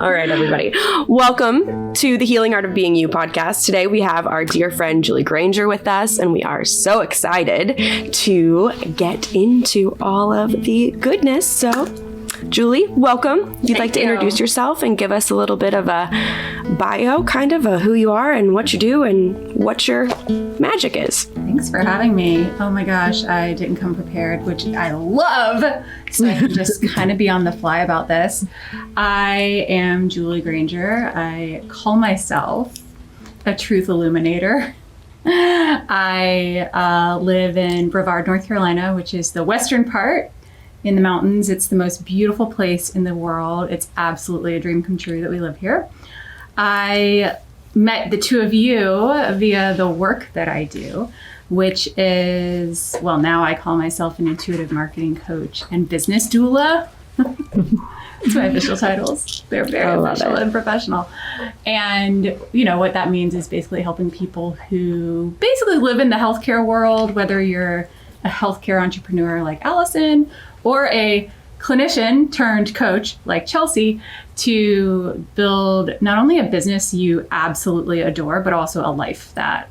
All right, everybody. Welcome to the Healing Art of Being You podcast. Today we have our dear friend Julie Granger with us, and we are so excited to get into all of the goodness. So, Julie, welcome. If you'd like to introduce yourself and give us a little bit of a bio, kind of who you are and what you do and what your magic is. Thanks for having me. Oh my gosh, I didn't come prepared, which I love. So I can just kind of be on the fly about this. I am Julie Granger. I call myself a truth illuminator. I live in Brevard, North Carolina, which is the western part in the mountains. It's the most beautiful place in the world. It's absolutely a dream come true that we live here. I met the two of you via the work that I do, which is, well, now I call myself an intuitive marketing coach and business doula. That's my official titles. They're very official and professional. And, you know, what that means is basically helping people who basically live in the healthcare world, whether you're a healthcare entrepreneur like Allison or a clinician turned coach like Chelsea, to build not only a business you absolutely adore, but also a life that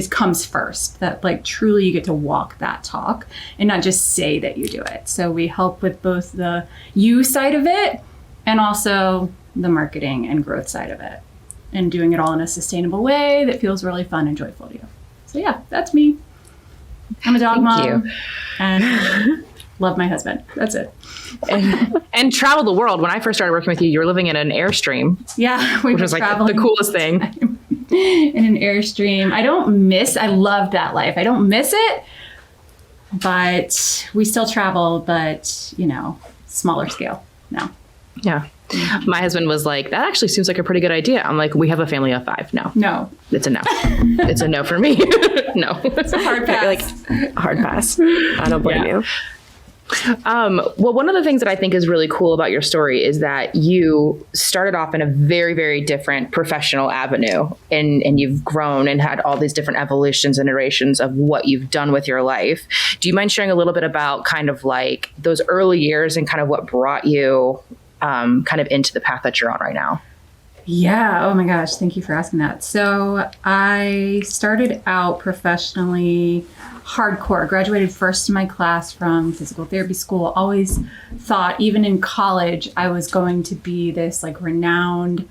comes first, that like truly you get to walk that talk and not just say that you do it. So we help with both the you side of it and also the marketing and growth side of it, and doing it all in a sustainable way that feels really fun and joyful to you. So yeah, that's me. I'm a dog mom and love my husband. That's it. And travel the world. When I first started working with you, you were living in an Airstream. Yeah, which was like the coolest thing. In an Airstream. I love that life. I don't miss it, but we still travel, but you know, smaller scale now. Yeah. My husband was like, that actually seems like a pretty good idea. I'm like, we have a family of 5. No. It's a no. It's a no for me. No. It's a hard pass. Like, hard pass. I don't blame you. Well, one of the things that I think is really cool about your story is that you started off in a very, very different professional avenue, and you've grown and had all these different evolutions and iterations of what you've done with your life. Do you mind sharing a little bit about kind of like those early years and kind of what brought you kind of into the path that you're on right now? Yeah. Oh my gosh. Thank you for asking that. So I started out professionally hardcore, graduated first in my class from physical therapy school. Always thought, even in college, I was going to be this like renowned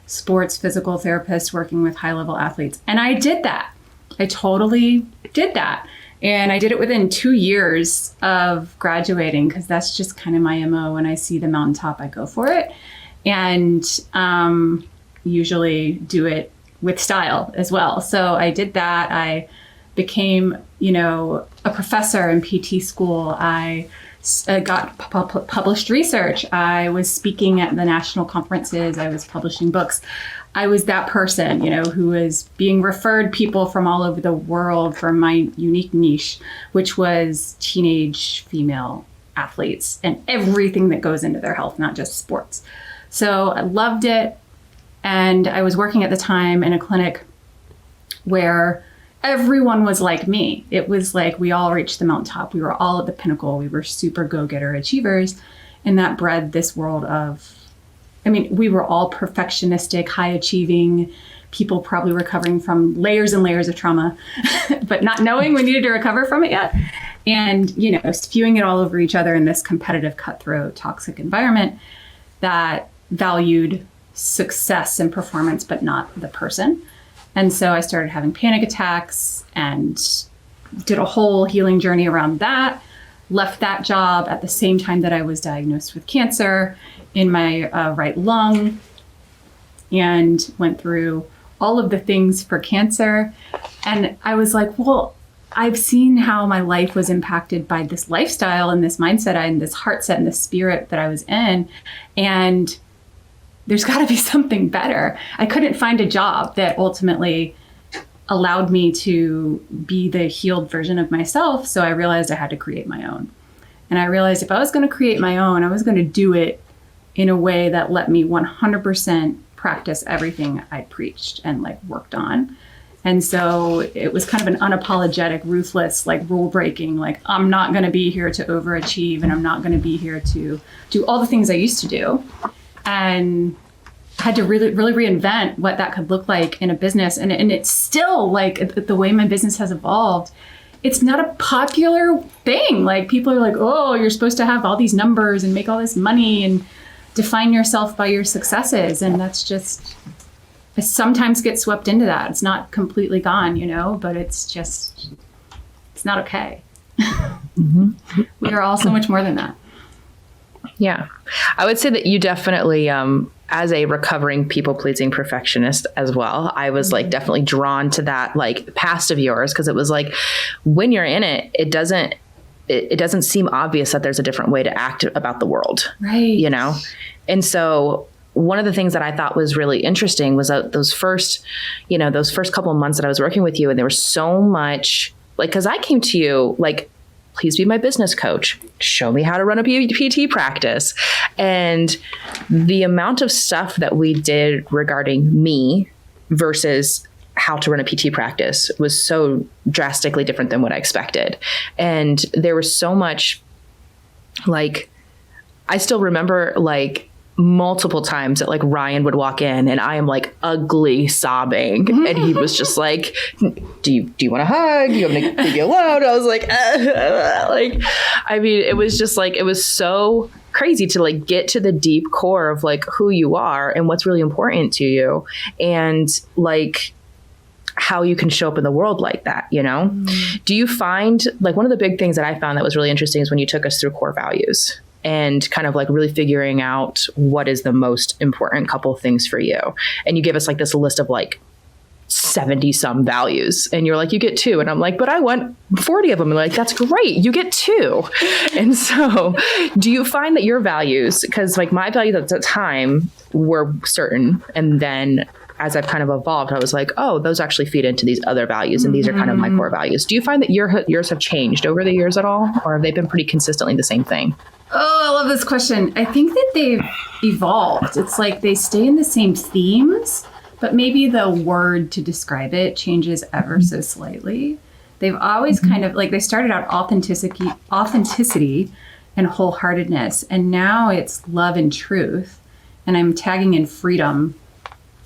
sports physical therapist working with high level athletes. And I did that. I totally did that. And I did it within 2 years of graduating, because that's just kind of my MO. When I see the mountaintop, I go for it. And usually do it with style as well. So I did that. I became, you know, a professor in PT school. I got published research. I was speaking at the national conferences. I was publishing books. I was that person, you know, who was being referred people from all over the world for my unique niche, which was teenage female athletes and everything that goes into their health, not just sports. So I loved it. And I was working at the time in a clinic where everyone was like me. It was like we all reached the mountaintop. We were all at the pinnacle. We were super go-getter achievers. And that bred this world of, I mean, we were all perfectionistic, high-achieving people, probably recovering from layers and layers of trauma, but not knowing we needed to recover from it yet. And, you know, spewing it all over each other in this competitive, cutthroat, toxic environment that valued success and performance, but not the person. And so I started having panic attacks and did a whole healing journey around that. Left that job at the same time that I was diagnosed with cancer in my right lung, and went through all of the things for cancer. And I was like, well, I've seen how my life was impacted by this lifestyle and this mindset and this heart set and this spirit that I was in. And there's got to be something better. I couldn't find a job that ultimately allowed me to be the healed version of myself. So I realized I had to create my own. And I realized if I was going to create my own, I was going to do it in a way that let me 100% practice everything I preached and like worked on. And so it was kind of an unapologetic, ruthless, like rule breaking, like I'm not going to be here to overachieve and I'm not going to be here to do all the things I used to do. and had to really reinvent what that could look like in a business. And it's still like the way my business has evolved. It's not a popular thing. Like people are like, oh, you're supposed to have all these numbers and make all this money and define yourself by your successes. And that's just, I sometimes get swept into that. It's not completely gone, but it's not okay. We are all so much more than that. Yeah. I would say that you definitely, as a recovering people-pleasing perfectionist as well, I was like definitely drawn to that like past of yours, because it was like when you're in it, it doesn't seem obvious that there's a different way to act about the world. Right. And so one of the things that I thought was really interesting was that those first couple of months that I was working with you, and there was so much like, because I came to you like, please be my business coach. Show me how to run a PT practice. And the amount of stuff that we did regarding me versus how to run a PT practice was so drastically different than what I expected. And there was so much, like, I still remember like multiple times that like Ryan would walk in and I am like ugly sobbing and he was just like, do you want a hug? Do you want me to leave you alone? I was like, I mean, it was just like, it was so crazy to like get to the deep core of like who you are and what's really important to you, and like how you can show up in the world like that, Do you find like one of the big things that I found that was really interesting is when you took us through core values and kind of like really figuring out what is the most important couple things for you. And you give us like this list of like 70 some values and you're like, you get 2. And I'm like, but I want 40 of them. And like, that's great. You get 2. And so do you find that your values, because like my values at the time were certain. And then as I've kind of evolved, I was like, oh, those actually feed into these other values. And these are kind of my core values. Do you find that yours have changed over the years at all? Or have they been pretty consistently the same thing? Oh, I love this question. I think that they've evolved. It's like they stay in the same themes, but maybe the word to describe it changes ever so slightly. They've always kind of like, they started out authenticity and wholeheartedness, and now it's love and truth. And I'm tagging in freedom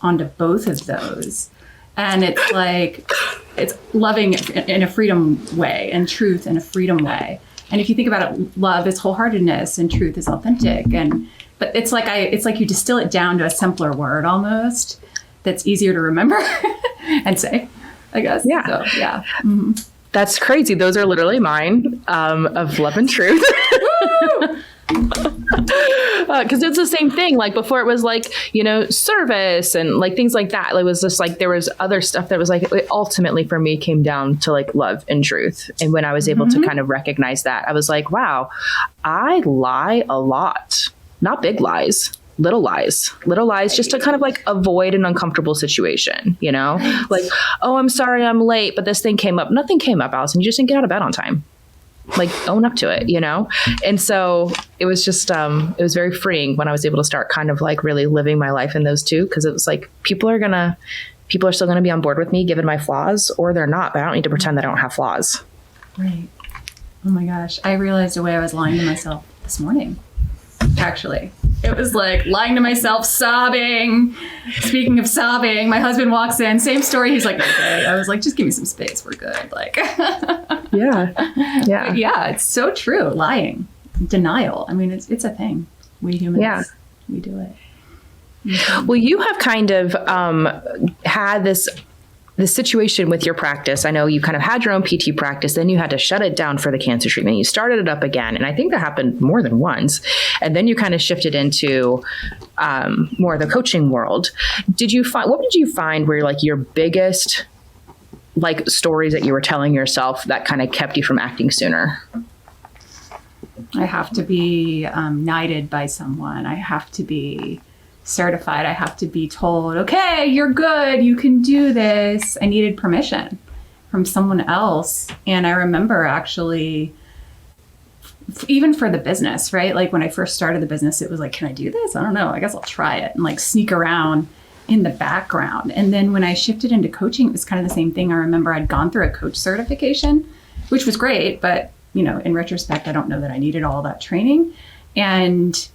onto both of those. And it's like, it's loving in a freedom way and truth in a freedom way. And if you think about it, love is wholeheartedness and truth is authentic. But it's like you distill it down to a simpler word almost that's easier to remember and say, I guess. Yeah. So, yeah. Mm-hmm. That's crazy. Those are literally mine, of love and truth. Because it's the same thing. Like before it was like, service and like things like that. It was just like, there was other stuff that was like, it ultimately for me came down to like love and truth. And when I was able to kind of recognize that, I was like, wow, I lie a lot, not big lies. Little lies just to kind of like avoid an uncomfortable situation, like, oh, I'm sorry I'm late, but this thing came up. Nothing came up, Allison. You just didn't get out of bed on time. Like own up to it, And so it was just, it was very freeing when I was able to start kind of like really living my life in those two. Cause it was like, people are still going to be on board with me given my flaws, or they're not, but I don't need to pretend that I don't have flaws. Right. Oh my gosh. I realized the way I was lying to myself this morning. Actually, it was like lying to myself, sobbing. Speaking of sobbing, my husband walks in, same story. He's like, okay. I was like, just give me some space. We're good. Like, yeah, it's so true. Lying, denial. I mean, it's a thing. We humans, we do it. Mm-hmm. Well, you have kind of had this situation with your practice. I know you kind of had your own PT practice, then you had to shut it down for the cancer treatment. You started it up again. And I think that happened more than once. And then you kind of shifted into more of the coaching world. What did you find were like your biggest like stories that you were telling yourself that kind of kept you from acting sooner? I have to be knighted by someone. I have to be certified. I have to be told, okay, you're good. You can do this. I needed permission from someone else. And I remember actually, even for the business, right? Like when I first started the business, it was like, can I do this? I don't know. I guess I'll try it and like sneak around in the background. And then when I shifted into coaching, it was kind of the same thing. I remember I'd gone through a coach certification, which was great. But, in retrospect, I don't know that I needed all that training. And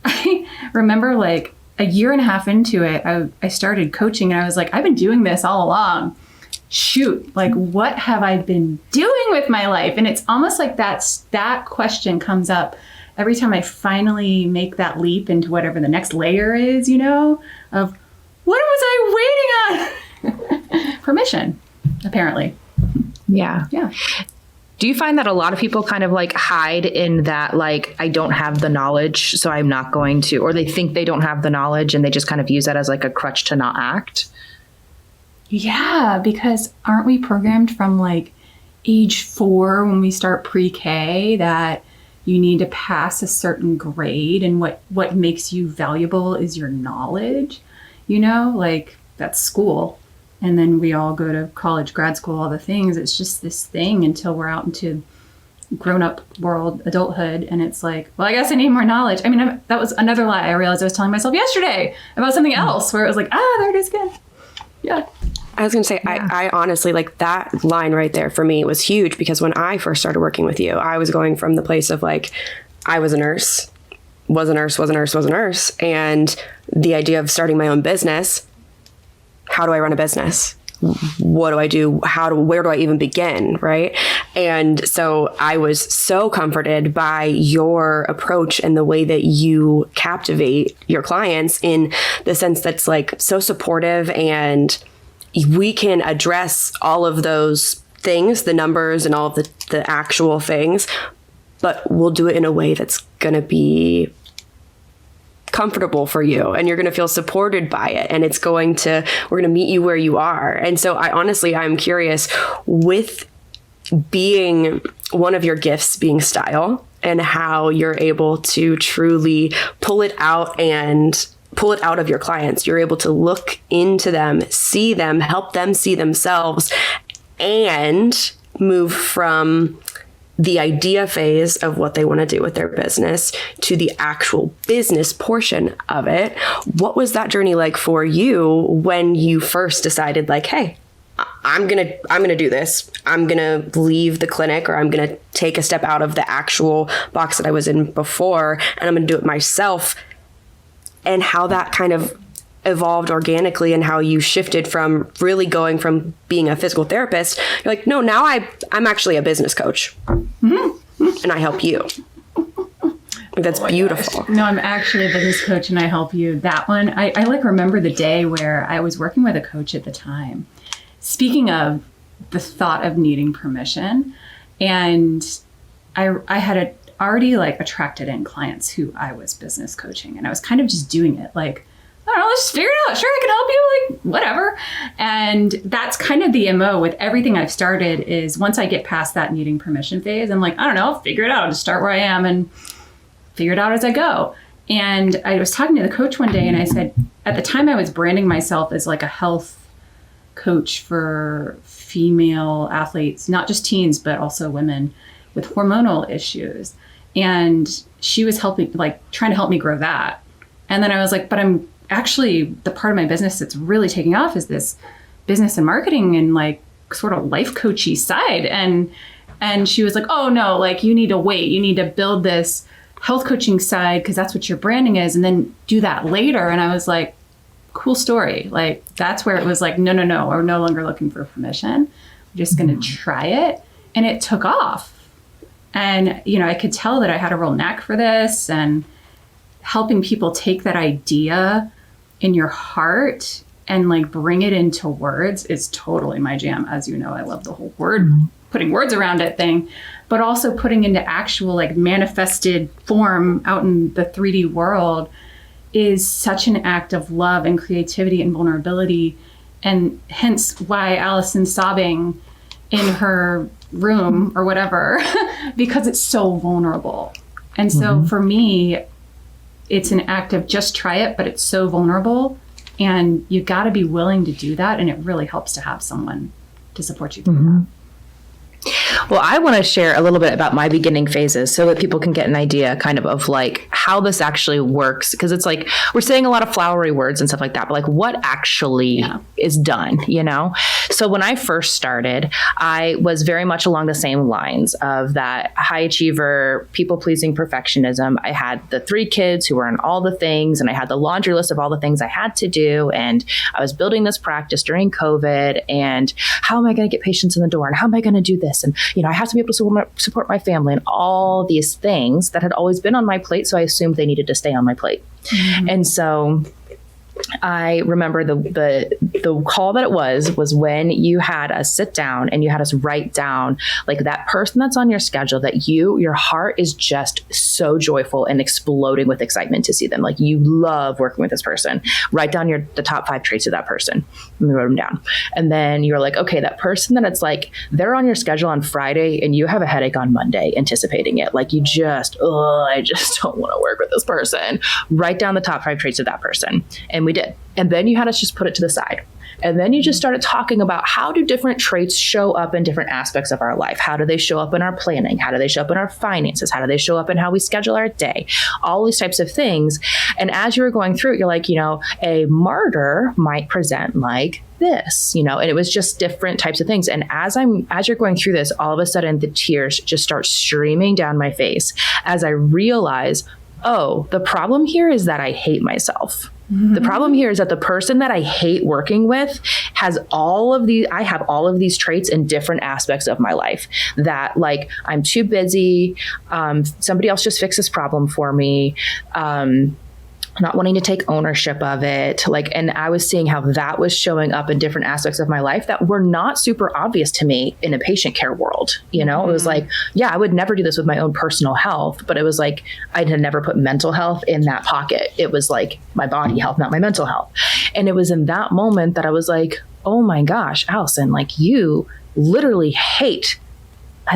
I remember like a year and a half into it, I started coaching and I was like, I've been doing this all along. Shoot, like what have I been doing with my life? And it's almost like that question comes up every time I finally make that leap into whatever the next layer is, you know, of what was I waiting on? Permission, apparently. Yeah. Yeah. Do you find that a lot of people kind of like hide in that, like, I don't have the knowledge, so I'm not going to, or they think they don't have the knowledge and they just kind of use that as like a crutch to not act? Yeah, because aren't we programmed from like age 4 when we start pre-K that you need to pass a certain grade and what makes you valuable is your knowledge, you know, like that's school. And then we all go to college, grad school, all the things. It's just this thing until we're out into grown-up world, adulthood. And it's like, well, I guess I need more knowledge. I mean, that was another lie I realized I was telling myself yesterday about something else where it was like, there it is again. Yeah. I was going to say, yeah. I honestly, like that line right there for me was huge because when I first started working with you, I was going from the place of like, I was a nurse, was a nurse. And the idea of starting my own business, how do I run a business? What do I do? Where do I even begin? Right. And so I was so comforted by your approach and the way that you captivate your clients in the sense that's like so supportive, and we can address all of those things, the numbers and all of the actual things, but we'll do it in a way that's going to be comfortable for you, and you're going to feel supported by it, and we're going to meet you where you are. And so I'm curious, with being one of your gifts being style, and how you're able to truly pull it out of your clients. You're able to look into them, see them, help them see themselves, and move from the idea phase of what they want to do with their business to the actual business portion of it. What was that journey like for you when you first decided like, hey, I'm going to do this. I'm going to leave the clinic, or I'm going to take a step out of the actual box that I was in before, and I'm going to do it myself, and how that kind of evolved organically, and how you shifted from really going from being a physical therapist. You're like, no, now I'm actually a business coach, and I help you. That's beautiful. No, I'm actually a business coach and I help you. That one, I like remember the day where I was working with a coach at the time. Speaking of the thought of needing permission, and I had already like attracted in clients who I was business coaching, and I was kind of just doing it like, I don't know, let's just figure it out. Sure, I can help you, like whatever. And that's kind of the MO with everything I've started is once I get past that needing permission phase, I'm like, I don't know, I'll figure it out. I'll just start where I am and figure it out as I go. And I was talking to the coach one day and I said, at the time I was branding myself as like a health coach for female athletes, not just teens, but also women with hormonal issues. And she was trying to help me grow that. And then I was like, but I'm actually, the part of my business that's really taking off is this business and marketing and like sort of life coachy side. And she was like, oh no, like you need to wait. You need to build this health coaching side because that's what your branding is, and then do that later. And I was like, cool story. Like that's where it was like, no, we're no longer looking for permission. We're just going to try it. And it took off. And, you know, I could tell that I had a real knack for this, and helping people take that idea in your heart and like bring it into words is totally my jam. As you know, I love the whole word, putting words around it thing, but also putting into actual like manifested form out in the 3D world is such an act of love and creativity and vulnerability. And hence why Allison's sobbing in her room or whatever, because it's so vulnerable. And so for me, it's an act of just try it, but it's so vulnerable, and you got to be willing to do that. And it really helps to have someone to support you through that. Well, I want to share a little bit about my beginning phases so that people can get an idea kind of like how this actually works. Because it's like, we're saying a lot of flowery words and stuff like that, but like what actually is done, you know? So when I first started, I was very much along the same lines of that high achiever, people pleasing perfectionism. I had the 3 kids who were in all the things, and I had the laundry list of all the things I had to do. And I was building this practice during COVID, and how am I going to get patients in the door? And how am I going to do this? And, you know, I have to be able to support my family and all these things that had always been on my plate. So I assumed they needed to stay on my plate. Mm-hmm. And so I remember the call that it was when you had us sit down and you had us write down like that person that's on your schedule that your heart is just so joyful and exploding with excitement to see them. Like you love working with this person. Write down the top 5 traits of that person. And we wrote them down. And then you're like, okay, that person that it's like they're on your schedule on Friday and you have a headache on Monday anticipating it. Like you just, I just don't want to work with this person. Write down the top 5 traits of that person. And we did. And then you had us just put it to the side. And then you just started talking about how do different traits show up in different aspects of our life? How do they show up in our planning? How do they show up in our finances? How do they show up in how we schedule our day? All these types of things. And as you were going through it, you're like, you know, a martyr might present like this, you know, and it was just different types of things. And as you're going through this, all of a sudden the tears just start streaming down my face as I realize, oh, the problem here is that I hate myself. Mm-hmm. The problem here is that the person that I hate working with I have all of these traits in different aspects of my life that like, I'm too busy. Somebody else just fixed this problem for me. Not wanting to take ownership of it. And I was seeing how that was showing up in different aspects of my life that were not super obvious to me in a patient care world. You know, It was like, yeah, I would never do this with my own personal health, but it was like, I had never put mental health in that pocket. It was like my body health, not my mental health. And it was in that moment that I was like, oh my gosh, Allison, like you literally hate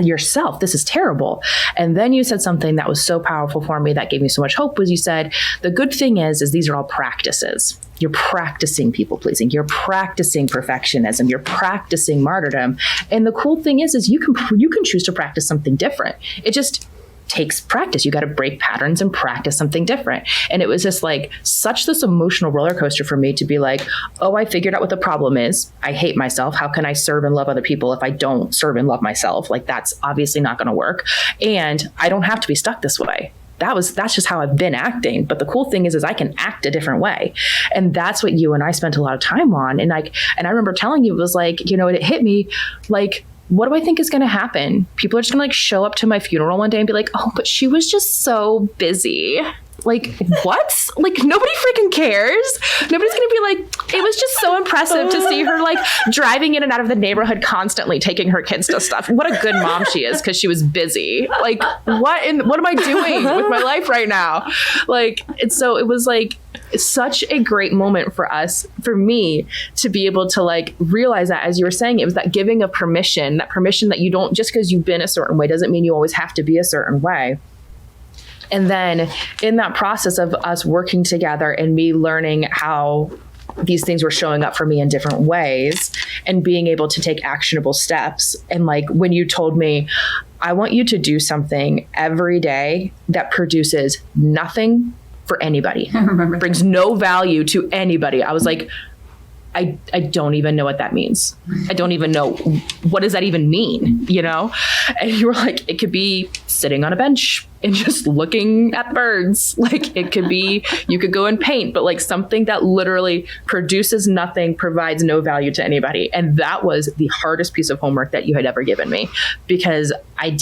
yourself. This is terrible. And then you said something that was so powerful for me that gave me so much hope was you said, the good thing is these are all practices. You're practicing people pleasing. You're practicing perfectionism. You're practicing martyrdom. And the cool thing is you can choose to practice something different. It just takes practice. You got to break patterns and practice something different. And it was just like such this emotional roller coaster for me to be like, oh, I figured out what the problem is. I hate myself. How can I serve and love other people if I don't serve and love myself? Like that's obviously not going to work. And I don't have to be stuck this way. That's just how I've been acting. But the cool thing is I can act a different way. And that's what you and I spent a lot of time on. And I remember telling you, it was like, you know, it hit me like, what do I think is going to happen? People are just going to like show up to my funeral one day and be like, oh, but she was just so busy. Like, what? Like, nobody freaking cares. Nobody's going to be like, it was just so impressive to see her like driving in and out of the neighborhood constantly taking her kids to stuff. What a good mom she is because she was busy. Like, what am I doing with my life right now? Like, and so it was like such a great moment for me to be able to like realize that, as you were saying, it was that giving of permission, that you don't, just because you've been a certain way doesn't mean you always have to be a certain way. And then in that process of us working together and me learning how these things were showing up for me in different ways and being able to take actionable steps. And like when you told me, I want you to do something every day that produces nothing for anybody, I remember brings no value to anybody. I was like, I don't even know what that means. I don't even know, what does that even mean, you know? And you were like, it could be sitting on a bench and just looking at birds. Like it could be, you could go and paint, but like something that literally produces nothing, provides no value to anybody. And that was the hardest piece of homework that you had ever given me, because I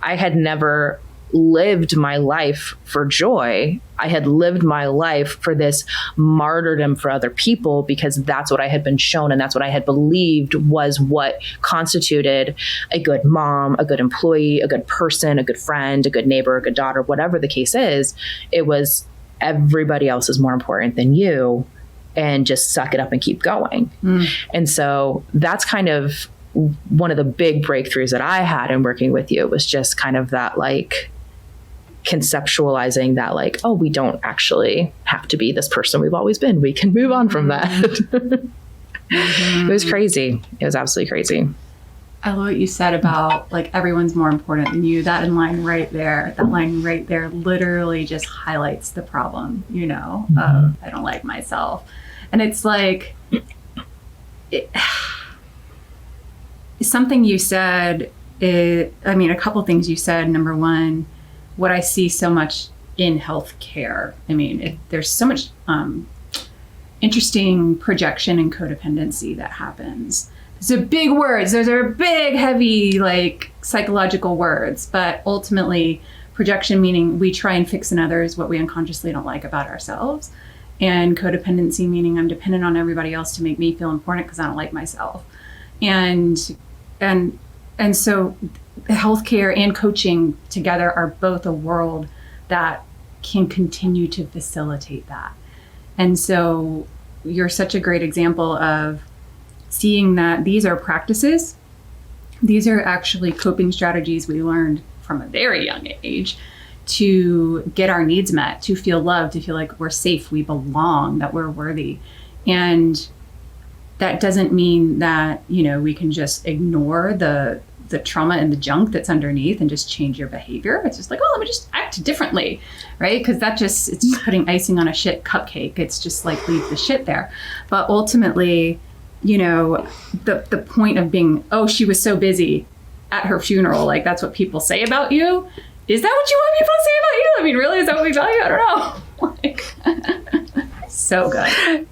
had never lived my life for joy. I had lived my life for this martyrdom for other people, because that's what I had been shown and that's what I had believed was what constituted a good mom, a good employee, a good person, a good friend, a good neighbor, a good daughter, whatever the case is. It was everybody else is more important than you, and just suck it up and keep going. And so that's kind of one of the big breakthroughs that I had in working with you, was just kind of that like conceptualizing that like, oh, we don't actually have to be this person we've always been. We can move on from that. It was crazy. It was absolutely crazy. I love what you said about like everyone's more important than you. That line right there literally just highlights the problem, of I don't like myself. And it's like, something you said, a couple things you said. Number one, what I see so much in healthcare. There's so much interesting projection and codependency that happens. Those are big words. Those are big, heavy, like psychological words. But ultimately, projection meaning we try and fix in others what we unconsciously don't like about ourselves. And codependency meaning I'm dependent on everybody else to make me feel important because I don't like myself. And so healthcare and coaching together are both a world that can continue to facilitate that. And so you're such a great example of seeing that these are practices. These are actually coping strategies we learned from a very young age to get our needs met, to feel loved, to feel like we're safe, we belong, that we're worthy. And that doesn't mean that, we can just ignore the trauma and the junk that's underneath and just change your behavior. It's just like, let me just act differently, right? Because it's just putting icing on a shit cupcake. It's just like, leave the shit there. But ultimately, the point of being, she was so busy at her funeral, like that's what people say about you. Is that what you want people to say about you? Really, is that what we value? I don't know. So good.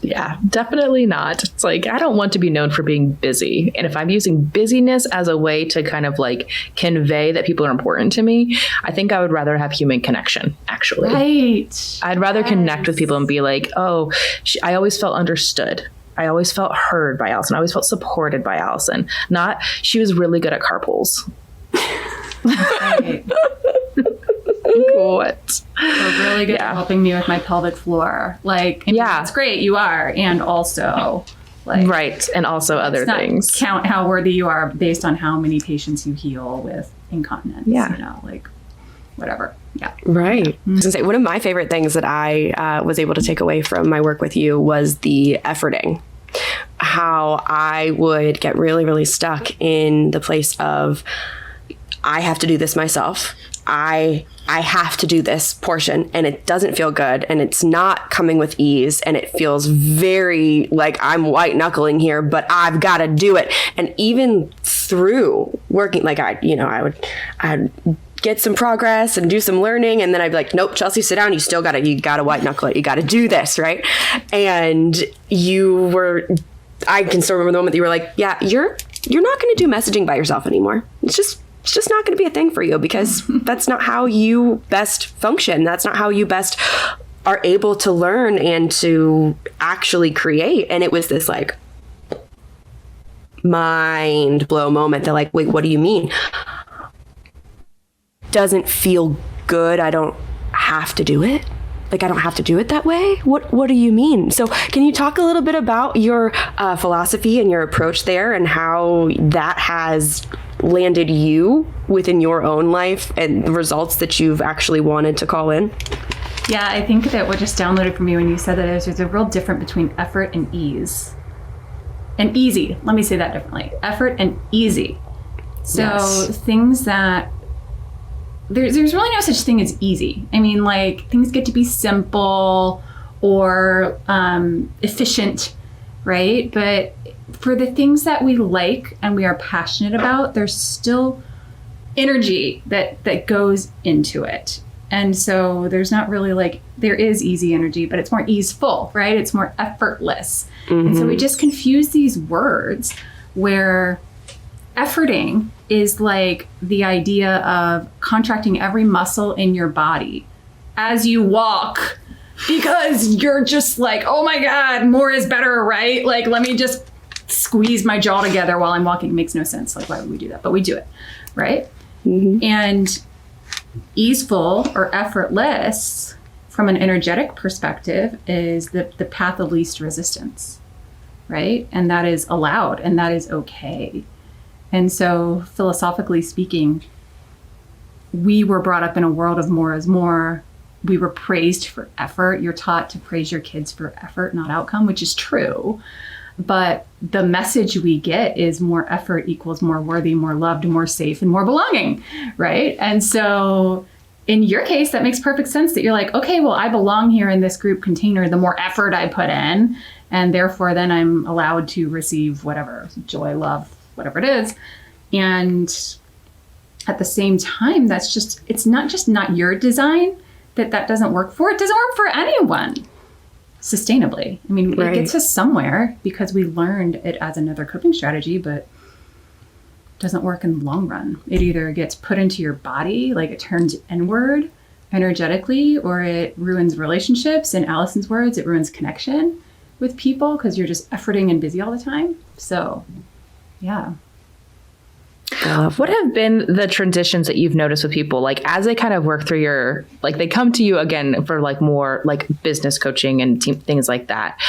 Yeah, definitely not. It's like, I don't want to be known for being busy. And if I'm using busyness as a way to kind of like convey that people are important to me, I think I would rather have human connection, actually. Right. I'd rather connect with people and be like, I always felt understood. I always felt heard by Allison. I always felt supported by Allison. Not, she was really good at carpools. Right. What? You're really good at helping me with my pelvic floor. That's great, you are. And also, right. And also other things. Count how worthy you are based on how many patients you heal with incontinence. Yeah. Whatever. Yeah. Right. I was gonna say, one of my favorite things that I was able to take away from my work with you was the efforting. How I would get really, really stuck in the place of, I have to do this myself. I have to do this portion, and it doesn't feel good, and it's not coming with ease, and it feels very like I'm white knuckling here, but I've got to do it. And even through working, I'd get some progress and do some learning, and then I'd be like, nope, Chelsea, sit down. You gotta white knuckle it. You gotta do this, right? And I can still remember the moment that you were like, yeah, you're not going to do messaging by yourself anymore. It's just not going to be a thing for you, because that's not how you best function. That's not how you best are able to learn and to actually create. And it was this like mind blow moment that like, wait, what do you mean? Doesn't feel good. I don't have to do it. Like, I don't have to do it that way? What do you mean? So can you talk a little bit about your philosophy and your approach there, and how that has landed you within your own life and the results that you've actually wanted to call in? Yeah, I think that what just downloaded for me when you said that is there's a real difference between effort and ease. And easy. Let me say that differently. Effort and easy. So yes. Things that there's really no such thing as easy. Things get to be simple or efficient, right? But for the things that we like and we are passionate about, there's still energy that goes into it. And so there's not really there is easy energy, but it's more easeful, right? It's more effortless. Mm-hmm. And so we just confuse these words where efforting is like the idea of contracting every muscle in your body as you walk, because you're just like, oh my God, more is better, right? Like, let me just squeeze my jaw together while I'm walking. It makes no sense. Like, why would we do that? But we do it, right? Mm-hmm. And easeful or effortless from an energetic perspective is the path of least resistance, right? And that is allowed, and that is okay. And so philosophically speaking, we were brought up in a world of more is more. We were praised for effort. You're taught to praise your kids for effort, not outcome, which is true. But the message we get is more effort equals more worthy, more loved, more safe, and more belonging, right? And so in your case, that makes perfect sense that you're like, okay, well, I belong here in this group container, the more effort I put in, and therefore then I'm allowed to receive whatever, joy, love, whatever it is. And at the same time, it's not your design that doesn't work for. It doesn't work for anyone sustainably. I mean, It gets us somewhere because we learned it as another coping strategy, but it doesn't work in the long run. It either gets put into your body, like it turns inward energetically, or it ruins relationships. In Allison's words, it ruins connection with people because you're just efforting and busy all the time. So, yeah. What have been the transitions that you've noticed with people, like as they kind of work through they come to you again for like more like business coaching and team things like that?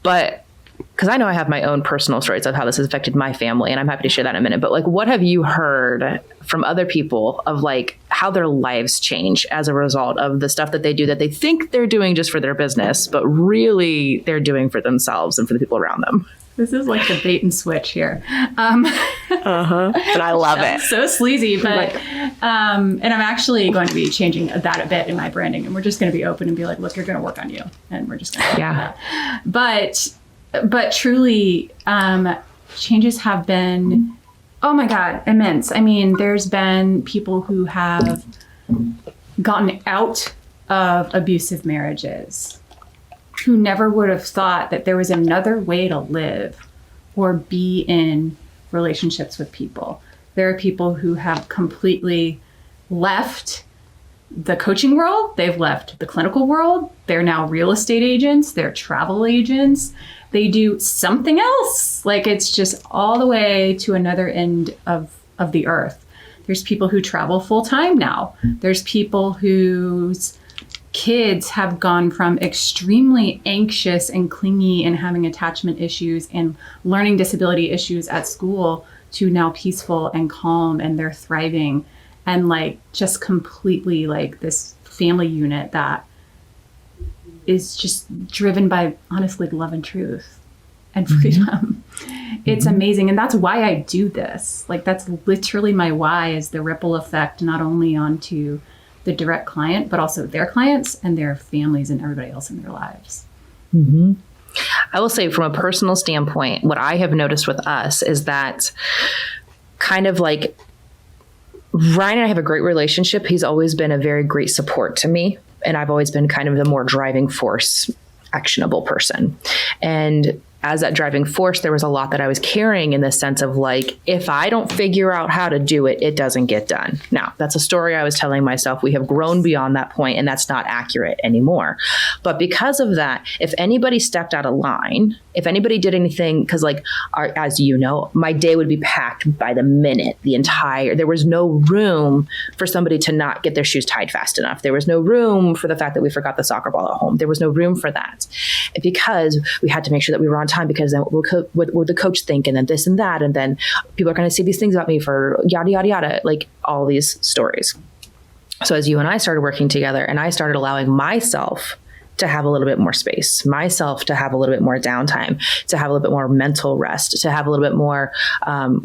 But because I know I have my own personal stories of how this has affected my family, and I'm happy to share that in a minute. But like, what have you heard from other people of like how their lives change as a result of the stuff that they do that they think they're doing just for their business, but really they're doing for themselves and for the people around them? This is like the bait and switch here. And I love it. So sleazy, but and I'm actually going to be changing that a bit in my branding, and we're just going to be open and be like, look, you're going to work on you, and we're just going to do that. But truly, changes have been, oh my God, immense. I mean, there's been people who have gotten out of abusive marriages who never would have thought that there was another way to live or be in relationships with people. There are people who have completely left the coaching world. They've left the clinical world. They're now real estate agents. They're travel agents. They do something else. Like, it's just all the way to another end of the earth. There's people who travel full time now. There's people whose kids have gone from extremely anxious and clingy and having attachment issues and learning disability issues at school to now peaceful and calm, and they're thriving, and like just completely like this family unit that is just driven by honestly love and truth and freedom. It's amazing. And that's why I do this. Like, that's literally my why, is the ripple effect, not only onto the direct client, but also their clients and their families and everybody else in their lives. Mm-hmm. I will say, from a personal standpoint, what I have noticed with us is that kind of like Ryan and I have a great relationship. He's always been a very great support to me. And I've always been kind of the more driving force, actionable person. And as that driving force, there was a lot that I was carrying in the sense of like, if I don't figure out how to do it, it doesn't get done. Now, that's a story I was telling myself. We have grown beyond that point, and that's not accurate anymore. But because of that, if anybody stepped out of line, if anybody did anything, because like, as you know, my day would be packed by the minute, there was no room for somebody to not get their shoes tied fast enough. There was no room for the fact that we forgot the soccer ball at home. There was no room for that, because we had to make sure that we were on time, because then what would the coach think, and then this and that, and then people are going to say these things about me for yada yada yada, like all these stories. So as you and I started working together, and I started allowing myself to have a little bit more space, myself to have a little bit more downtime, to have a little bit more mental rest, to have a little bit more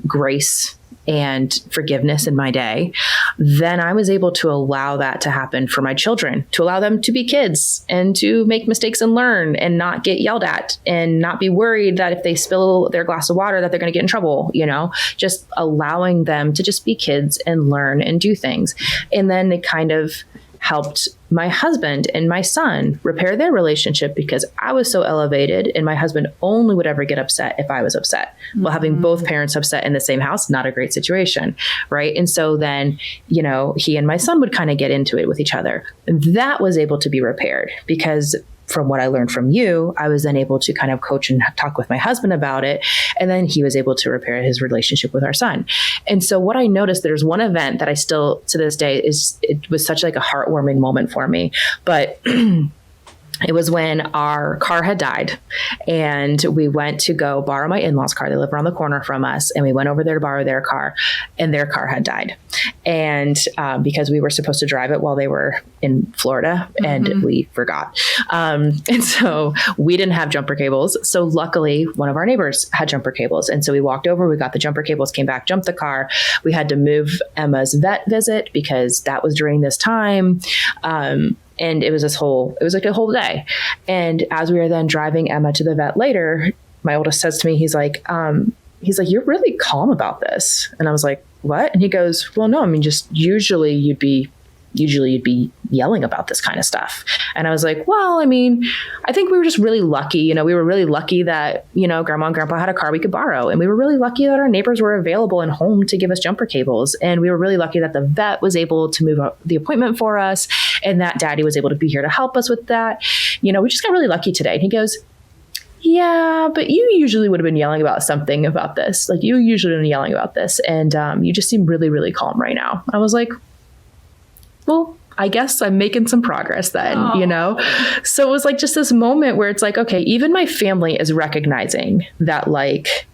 grace and forgiveness in my day, then I was able to allow that to happen for my children, to allow them to be kids and to make mistakes and learn and not get yelled at and not be worried that if they spill their glass of water that they're going to get in trouble, just allowing them to just be kids and learn and do things. And then it kind of helped my husband and my son repair their relationship, because I was so elevated and my husband only would ever get upset if I was upset. Well, having both parents upset in the same house, not a great situation, right? And so then, he and my son would kind of get into it with each other. And that was able to be repaired, because from what I learned from you, I was then able to kind of coach and talk with my husband about it. And then he was able to repair his relationship with our son. And so what I noticed, there's one event that I still, to this day, it was such like a heartwarming moment for me. But It was when our car had died, and we went to go borrow my in-laws' car. They live around the corner from us, and we went over there to borrow their car, and their car had died. And because we were supposed to drive it while they were in Florida, and we forgot. And so we didn't have jumper cables. So luckily, one of our neighbors had jumper cables. And so we walked over, we got the jumper cables, came back, jumped the car. We had to move Emma's vet visit because that was during this time. And it was like a whole day. And as we were then driving Emma to the vet later, my oldest says to me, he's like, you're really calm about this. And I was like, what? And he goes, well, no, I mean, just usually you'd be yelling about this kind of stuff. And I was like, well, I mean, I think we were just really lucky. We were really lucky that, grandma and grandpa had a car we could borrow. And we were really lucky that our neighbors were available and home to give us jumper cables. And we were really lucky that the vet was able to move up the appointment for us, and that daddy was able to be here to help us with that. We just got really lucky today. And he goes, yeah, but you usually would have been yelling about something about this. Like, you usually would have been yelling about this. And you just seem really, really calm right now. I was like, well, I guess I'm making some progress then, So it was like just this moment where it's like, okay, even my family is recognizing that, like,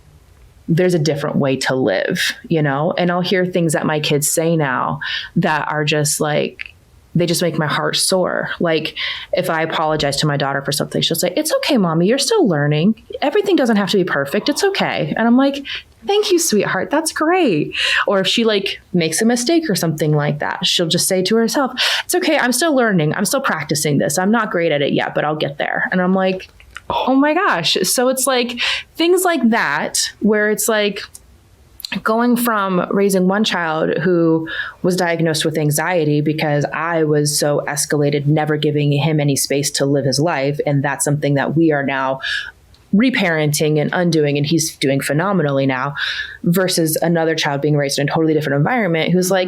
there's a different way to live, and I'll hear things that my kids say now that are just like, they just make my heart sore. Like, if I apologize to my daughter for something, she'll say, it's okay, mommy, you're still learning. Everything doesn't have to be perfect. It's okay. And I'm like, thank you, sweetheart. That's great. Or if she like makes a mistake or something like that, she'll just say to herself, it's okay. I'm still learning. I'm still practicing this. I'm not great at it yet, but I'll get there. And I'm like, oh my gosh. So it's like things like that, where it's like, going from raising one child who was diagnosed with anxiety because I was so escalated, never giving him any space to live his life. And that's something that we are now reparenting and undoing, and he's doing phenomenally now, versus another child being raised in a totally different environment who's like,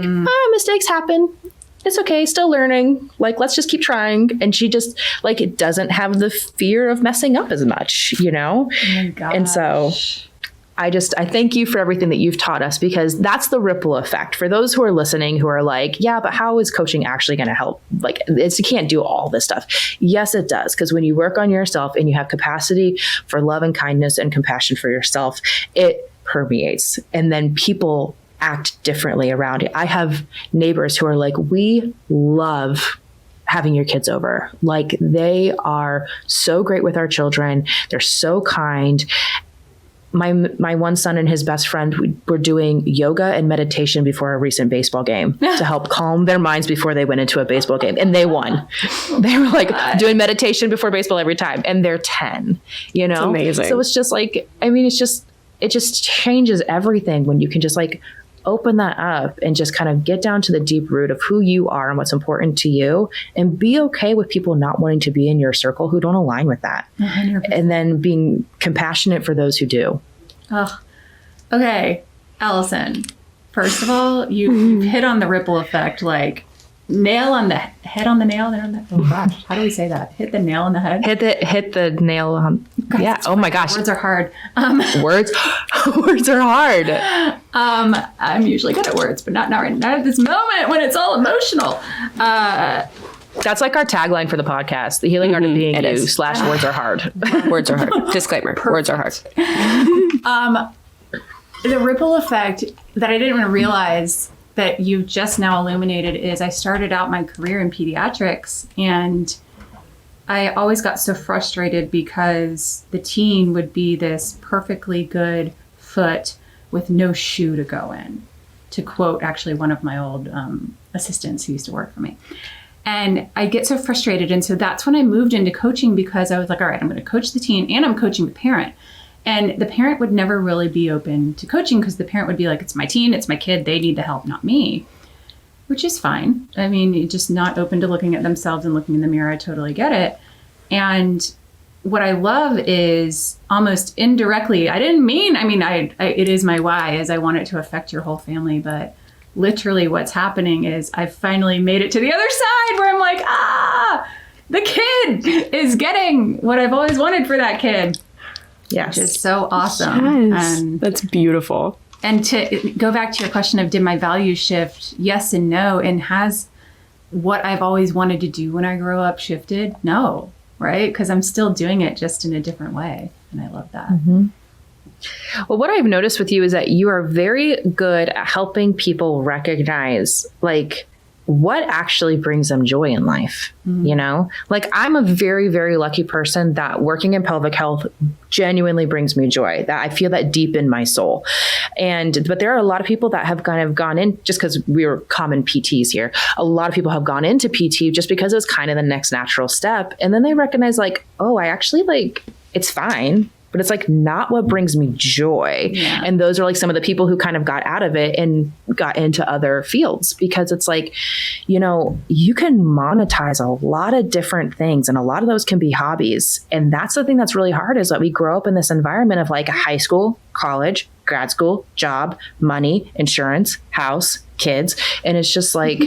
mistakes happen. It's okay. Still learning. Like, let's just keep trying. And she just like, it doesn't have the fear of messing up as much, Oh my gosh. And so I thank you for everything that you've taught us, because that's the ripple effect for those who are listening, who are like, yeah, but how is coaching actually going to help? Like, you can't do all this stuff. Yes, it does. Because when you work on yourself and you have capacity for love and kindness and compassion for yourself, it permeates, and then people act differently around it. I have neighbors who are like, we love having your kids over. Like, they are so great with our children. They're so kind. My one son and his best friend were doing yoga and meditation before a recent basebole game to help calm their minds before they went into a baseball game. And they won. They were like doing meditation before baseball every time. And they're 10, It's amazing. So it's just like, I mean, it just changes everything when you can just like open that up and just kind of get down to the deep root of who you are and what's important to you, and be okay with people not wanting to be in your circle who don't align with that. 100%. And then being compassionate for those who do. Oh, okay. Allison, first of all, you've hit on the ripple effect, like nail on the head on the nail there on the, oh gosh, how do we say that? Hit the nail on the head. Hit the nail on. God, yeah. Oh my gosh. Words are hard. Words are hard. I'm usually good at words, but not at this moment when it's all emotional. That's like our tagline for the podcast, the healing art of being you / words are hard. Words are hard. Disclaimer. Perfect. Words are hard. The ripple effect that I didn't even realize that you just now illuminated is I started out my career in pediatrics, and I always got so frustrated because the teen would be this perfectly good foot with no shoe to go in, to quote actually one of my old assistants who used to work for me. And I get so frustrated. And so that's when I moved into coaching, because I was like, all right, I'm going to coach the teen and I'm coaching the parent. And the parent would never really be open to coaching, because the parent would be like, it's my teen, it's my kid, they need the help, not me, which is fine. I mean, just not open to looking at themselves and looking in the mirror. I totally get it. And what I love is almost indirectly, it is my why, is I want it to affect your whole family, but literally what's happening is I've finally made it to the other side where I'm like, the kid is getting what I've always wanted for that kid. Yes. Which is so awesome. Yes. That's beautiful. And to go back to your question of, did my values shift? Yes and no. And has what I've always wanted to do when I grow up shifted? No. right? Because I'm still doing it just in a different way. And I love that. Well, what I've noticed with you is that you are very good at helping people recognize like what actually brings them joy in life. You know, like I'm a very, very lucky person that working in pelvic health genuinely brings me joy, that I feel that deep in my soul. But there are a lot of people that have kind of gone in just because we were common PTs here. A lot of people have gone into PT just because it was kind of the next natural step. And then they recognize like, oh, I actually like, it's fine, but it's like not what brings me joy. Yeah. And those are like some of the people who kind of got out of it and got into other fields, because it's like, you know, you can monetize a lot of different things and a lot of those can be hobbies. And that's the thing that's really hard, is that we grow up in this environment of like high school, college, grad school, job, money, insurance, house, kids. And it's just like,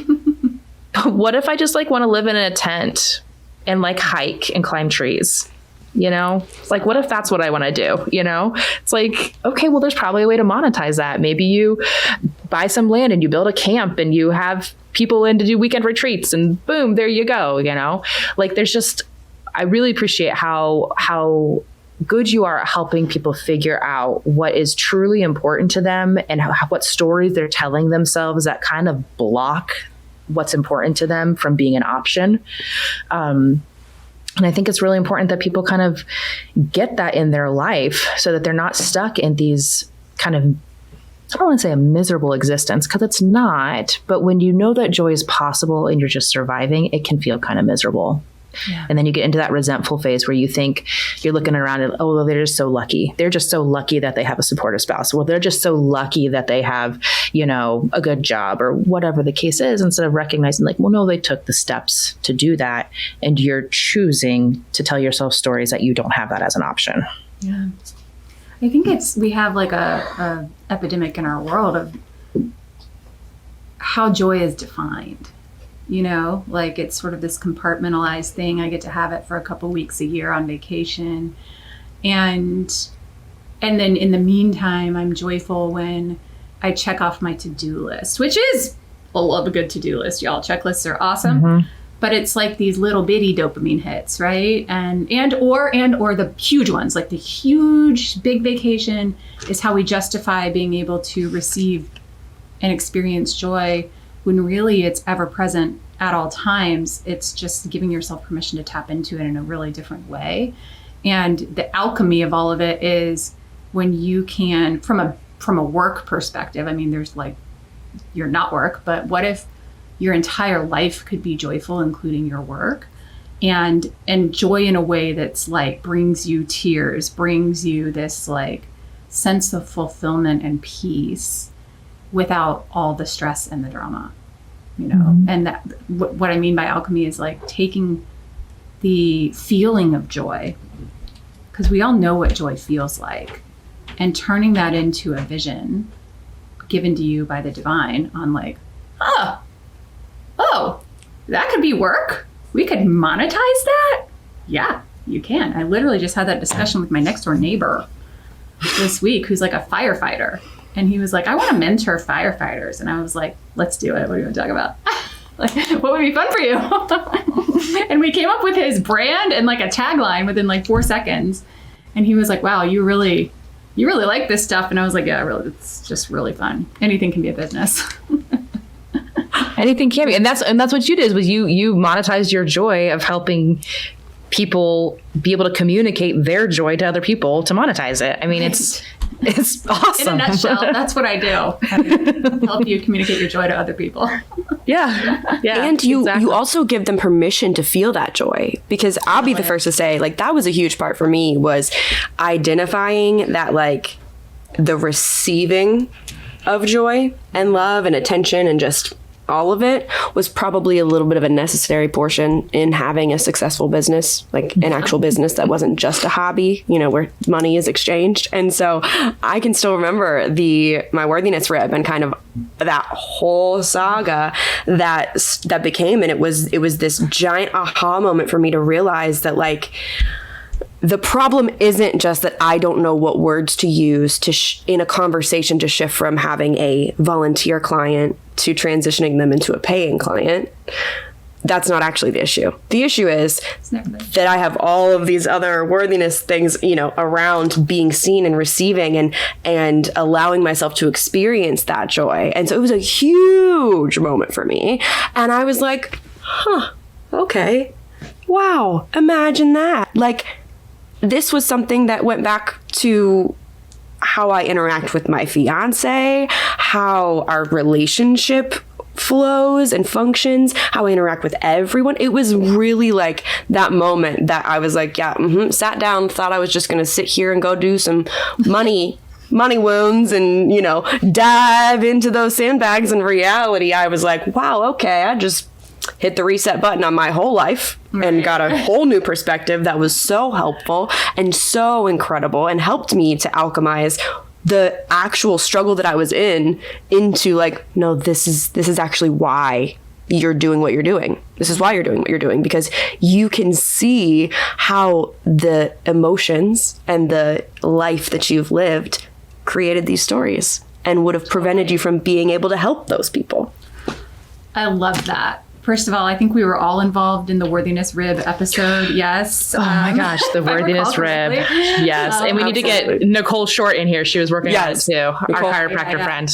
what if I just like want to live in a tent and like hike and climb trees? You know, like, what if that's what I want to do? You know, it's like, okay, well, there's probably a way to monetize that. Maybe you buy some land and you build a camp and you have people in to do weekend retreats and boom, there you go. You know, like there's just, I really appreciate how good you are at helping people figure out what is truly important to them and what stories they're telling themselves that kind of block what's important to them from being an option. And I think it's really important that people kind of get that in their life so that they're not stuck in these kind of, I don't want to say a miserable existence, because it's not. But when you know that joy is possible and you're just surviving, it can feel kind of miserable. Yeah. And then you get into that resentful phase where you think you're looking around and, oh, well, they're just so lucky. They're just so lucky that they have a supportive spouse. Well, they're just so lucky that they have, you know, a good job or whatever the case is, instead of recognizing like, well, no, they took the steps to do that. And you're choosing to tell yourself stories that you don't have that as an option. Yeah. I think we have like a epidemic in our world of how joy is defined. You know, like it's sort of this compartmentalized thing. I get to have it for a couple weeks a year on vacation. And then in the meantime, I'm joyful when I check off my to-do list, which is, I love a good to-do list, y'all. Checklists are awesome. Mm-hmm. But it's like these little bitty dopamine hits, right? And or the huge ones, like the huge big vacation is how we justify being able to receive and experience joy, when really it's ever present at all times. It's just giving yourself permission to tap into it in a really different way. And the alchemy of all of it is when you can, from a work perspective, I mean, there's like, you're not work, but what if your entire life could be joyful, including your work, and joy in a way that's like brings you tears, brings you this like sense of fulfillment and peace, without all the stress and the drama, you know? Mm-hmm. And that, what I mean by alchemy is like taking the feeling of joy, because we all know what joy feels like, and turning that into a vision given to you by the divine on like, oh, that could be work. We could monetize that. Yeah, you can. I literally just had that discussion with my next door neighbor this week, who's like a firefighter. And he was like, I want to mentor firefighters. And I was like, let's do it. What do you want to talk about? Like, what would be fun for you? And we came up with his brand and like a tagline within like 4 seconds. And he was like, wow, you really like this stuff. And I was like, yeah, really, it's just really fun. Anything can be a business. Anything can be. And that's what you did, was you monetized your joy of helping people be able to communicate their joy to other people to monetize it. I mean, it's awesome. In a nutshell, that's what I do. Help you communicate your joy to other people. Yeah. And you also give them permission to feel that joy, because I'll be the first to say, like, that was a huge part for me, was identifying that, like, the receiving of joy and love and attention and just all of it was probably a little bit of a necessary portion in having a successful business, like an actual business that wasn't just a hobby, you know, where money is exchanged. And so I can still remember my worthiness rib and kind of that whole saga that became, and it was this giant aha moment for me to realize that, like, the problem isn't just that I don't know what words to use in a conversation to shift from having a volunteer client to transitioning them into a paying client. that's not actually the issue. The issue is never the issue. that I have all of these other worthiness things, around being seen and receiving and allowing myself to experience that joy. And so it was a huge moment for me. And I was like, okay, wow, imagine that. Like, this was something that went back to how I interact with my fiance, how our relationship flows and functions, how I interact with everyone. It was really like that moment that I was like, sat down, thought I was just going to sit here and go do some money wounds and, dive into those sandbags. In reality, I was like, wow, okay, I just hit the reset button on my whole life and got a whole new perspective that was so helpful and so incredible and helped me to alchemize the actual struggle that I was into like, no, this is actually why you're doing what you're doing. This is why you're doing what you're doing, because you can see how the emotions and the life that you've lived created these stories and would have prevented you from being able to help those people. I love that. First of all, I think we were all involved in the worthiness rib episode. Yes. Oh my gosh, the worthiness rib. Yes. And we need to get Nicole Short in here. She was working on it too. Nicole, our chiropractor friend.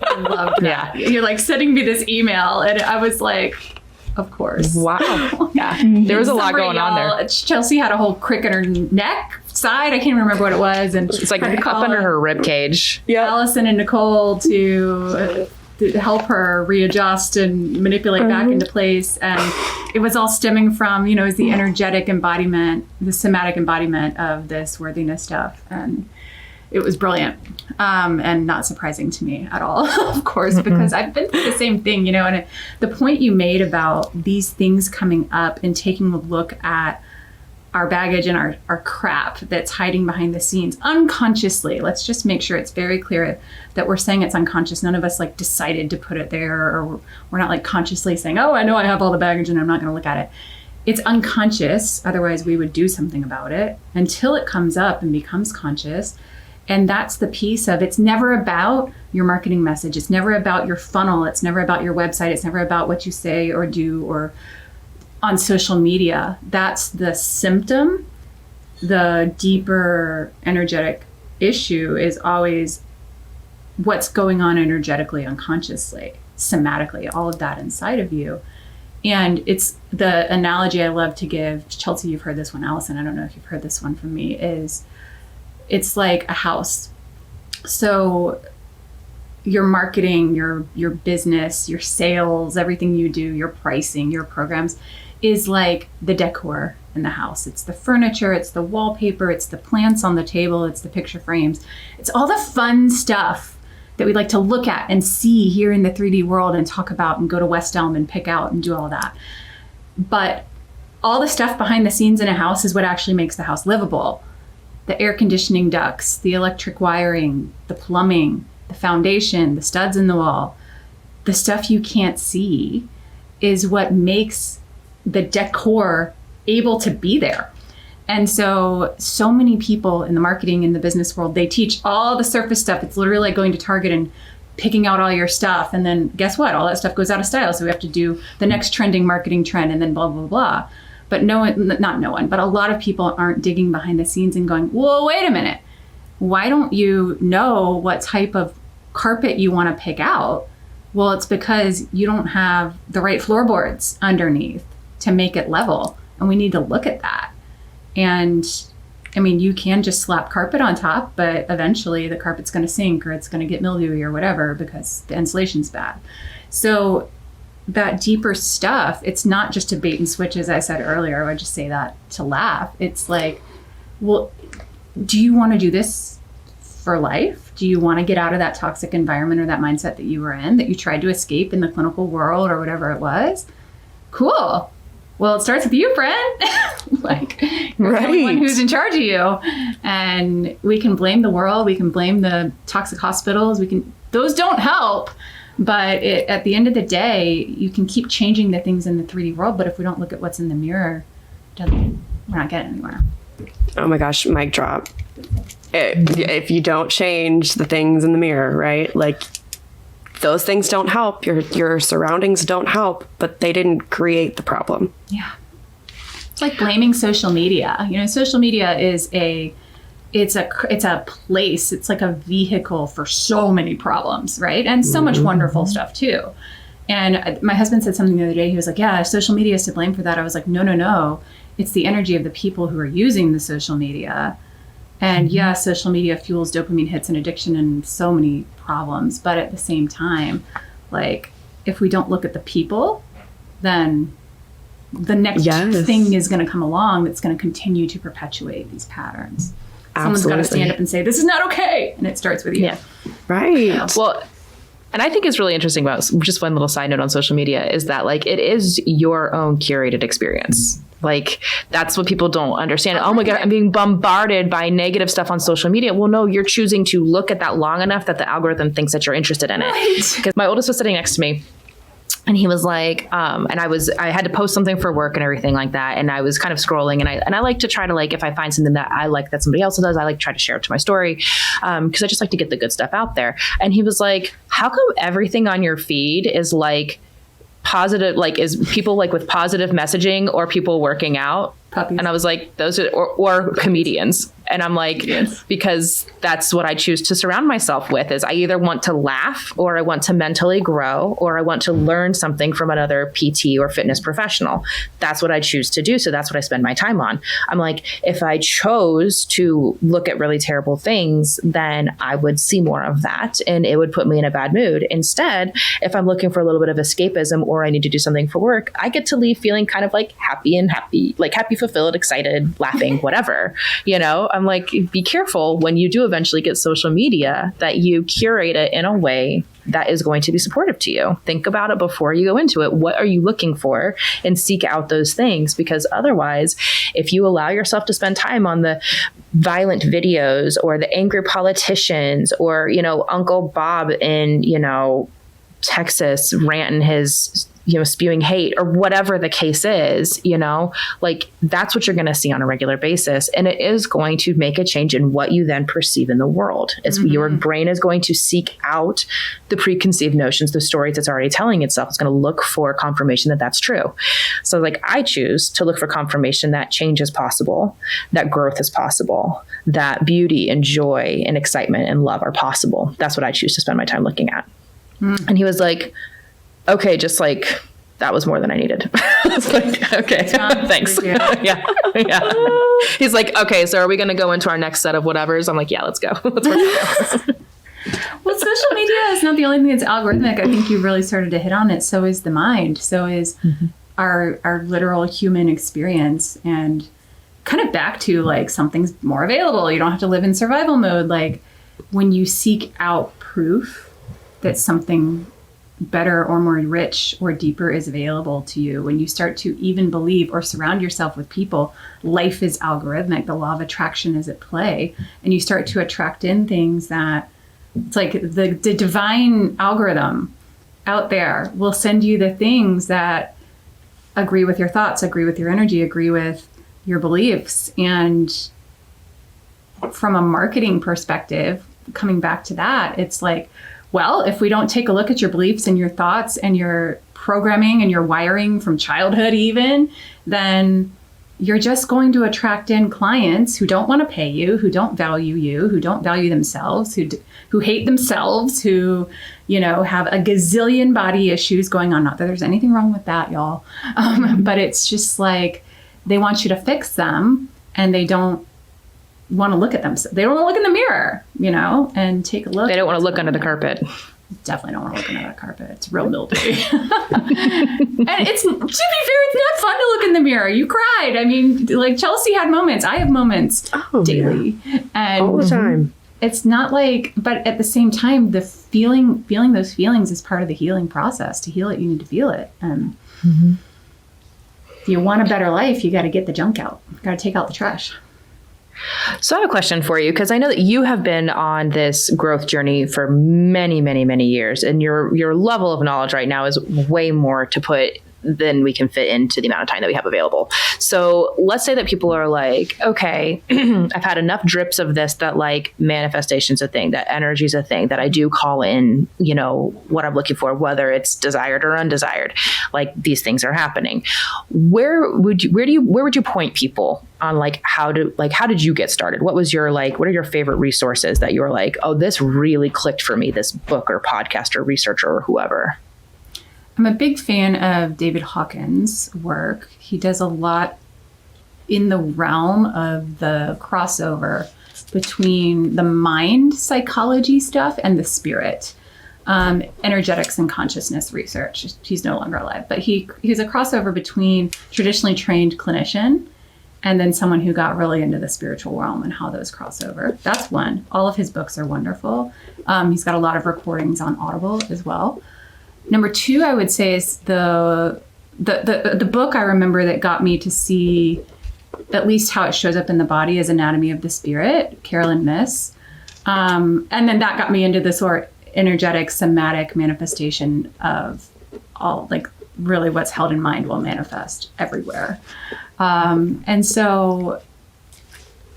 I love that. Yeah. You're like sending me this email and I was like, of course. Wow. Yeah. There was a lot going on there. Chelsea had a whole crick in her neck side. I can't remember what it was. And it's like up under her rib cage. Yeah. Allison and Nicole to help her readjust and manipulate back into place. And it was all stemming from, is the energetic embodiment, the somatic embodiment of this worthiness stuff. And it was brilliant and not surprising to me at all, of course, because I've been through the same thing, and the point you made about these things coming up and taking a look at our baggage and our crap that's hiding behind the scenes unconsciously. Let's just make sure it's very clear that we're saying it's unconscious. None of us like decided to put it there, or we're not like consciously saying, oh, I know I have all the baggage and I'm not going to look at it. It's unconscious. Otherwise we would do something about it until it comes up and becomes conscious. And that's the piece of, it's never about your marketing message. It's never about your funnel. It's never about your website. It's never about what you say or do or on social media. That's the symptom. The deeper energetic issue is always what's going on energetically, unconsciously, somatically, all of that inside of you. And it's the analogy I love to give. Chelsea, you've heard this one. Allison, I don't know if you've heard this one from me, is it's like a house. So your marketing, your business, your sales, everything you do, your pricing, your programs is like the decor in the house. It's the furniture, it's the wallpaper, it's the plants on the table, it's the picture frames. It's all the fun stuff that we like to look at and see here in the 3D world and talk about and go to West Elm and pick out and do all that. But all the stuff behind the scenes in a house is what actually makes the house livable. The air conditioning ducts, the electric wiring, the plumbing, the foundation, the studs in the wall, the stuff you can't see is what makes the decor able to be there. And so many people in the marketing and the business world, they teach all the surface stuff. It's literally like going to Target and picking out all your stuff. And then guess what? All that stuff goes out of style. So we have to do the next trending marketing trend and then blah, blah, blah. But but a lot of people aren't digging behind the scenes and going, whoa, wait a minute. Why don't you know what type of carpet you want to pick out? Well, it's because you don't have the right floorboards underneath to make it level. And we need to look at that. And I mean, you can just slap carpet on top, but eventually the carpet's going to sink or it's going to get mildewy or whatever because the insulation's bad. So that deeper stuff, it's not just a bait and switch, as I said earlier. I would just say that to laugh. It's like, well, do you want to do this for life? Do you want to get out of that toxic environment or that mindset that you were in, that you tried to escape in the clinical world or whatever it was? Cool. Well, it starts with you, friend. Like, you're the only one who's in charge of you. And we can blame the world. We can blame the toxic hospitals. Those don't help. But at the end of the day, you can keep changing the things in the 3D world. But if we don't look at what's in the mirror, we're not getting anywhere. Oh my gosh, mic drop. If you don't change the things in the mirror, right? Like, those things don't help, your surroundings don't help, but they didn't create the problem. Yeah. It's like blaming social media. Social media is it's a place, it's like a vehicle for so many problems, right? And so much wonderful stuff too. And my husband said something the other day. He was like, yeah, social media is to blame for that. I was like, no. It's the energy of the people who are using the social media. And yeah, social media fuels dopamine hits and addiction and so many problems. But at the same time, like, if we don't look at the people, then the next thing is going to come along that's going to continue to perpetuate these patterns. Absolutely. Someone's got to stand up and say, this is not okay. And it starts with you. Yeah. Right. Well, and I think it's really interesting about just one little side note on social media is that like it is your own curated experience. Like that's what people don't understand. Oh my God, I'm being bombarded by negative stuff on social media. Well, no, you're choosing to look at that long enough that the algorithm thinks that you're interested in it. Because my oldest was sitting next to me. And he was like, and I had to post something for work and everything like that. And I was kind of scrolling and I like to try to like, if I find something that I like that somebody else does, I like to try to share it to my story. Cause I just like to get the good stuff out there. And he was like, how come everything on your feed is like positive, like is people like with positive messaging or people working out? Puppies. And I was like, those are, or comedians. And I'm like, because that's what I choose to surround myself with is I either want to laugh or I want to mentally grow or I want to learn something from another PT or fitness professional. That's what I choose to do. So that's what I spend my time on. I'm like, if I chose to look at really terrible things, then I would see more of that and it would put me in a bad mood. Instead, if I'm looking for a little bit of escapism or I need to do something for work, I get to leave feeling kind of like happy, fulfilled, excited, laughing, whatever, I'm like, be careful when you do eventually get social media that you curate it in a way that is going to be supportive to you. Think about it before you go into it. What are you looking for? And seek out those things, because otherwise, if you allow yourself to spend time on the violent videos or the angry politicians or, Uncle Bob in, Texas ranting his spewing hate or whatever the case is, like that's what you're going to see on a regular basis. And it is going to make a change in what you then perceive in the world. As your brain is going to seek out the preconceived notions, the stories it's already telling itself. It's going to look for confirmation that that's true. So like I choose to look for confirmation that change is possible, that growth is possible, that beauty and joy and excitement and love are possible. That's what I choose to spend my time looking at. And he was like, okay, just like that was more than I needed. I was like, okay, thanks. Yeah. He's like, okay, so are we going to go into our next set of whatevers? I'm like, yeah, let's go. Let's work it out. Well, social media is not the only thing that's algorithmic. I think you really started to hit on it. So is the mind. So is our literal human experience. And kind of back to like something's more available. You don't have to live in survival mode. Like when you seek out proof that something better or more rich or deeper is available to you, when you start to even believe or surround yourself with people, life is algorithmic, the law of attraction is at play, and you start to attract in things that it's like the divine algorithm out there will send you the things that agree with your thoughts, agree with your energy, agree with your beliefs. And from a marketing perspective, coming back to that, it's like, well, if we don't take a look at your beliefs and your thoughts and your programming and your wiring from childhood even, then you're just going to attract in clients who don't want to pay you, who don't value you, who don't value themselves, who hate themselves, who, have a gazillion body issues going on. Not that there's anything wrong with that, y'all. But it's just like they want you to fix them and they don't want to look at them. They don't want to look in the mirror, and take a look. They don't want to look under the carpet. Definitely don't want to look under that carpet. It's real mildewy. And to be fair, it's not fun to look in the mirror. You cried. I mean, like Chelsea had moments. I have moments daily. Yeah. And all the time. It's not like, but at the same time, the feeling those feelings is part of the healing process. To heal it, you need to feel it. And if you want a better life, you got to get the junk out. You got to take out the trash. So I have a question for you, because I know that you have been on this growth journey for many, many, many years, and your level of knowledge right now is way more to put than we can fit into the amount of time that we have available. So let's say that people are like, okay, I've had enough drips of this that like manifestation's a thing, that energy's a thing, that I do call in, you know, what I'm looking for, whether it's desired or undesired, like these things are happening. Where would you point people on like how did you get started? What was your like, what are your favorite resources that you were like, oh, this really clicked for me, this book or podcast or researcher or whoever? I'm a big fan of David Hawkins' work. He does a lot in the realm of the crossover between the mind psychology stuff and the spirit, energetics and consciousness research. He's no longer alive, but he's a crossover between traditionally trained clinician and then someone who got really into the spiritual realm and how those cross over. That's one. All of his books are wonderful. He's got a lot of recordings on Audible as well. Number two, I would say, is the book I remember that got me to see at least how it shows up in the body is Anatomy of the Spirit, Carolyn Miss. And then that got me into the sort of energetic, somatic manifestation of all, like, really what's held in mind will manifest everywhere. And so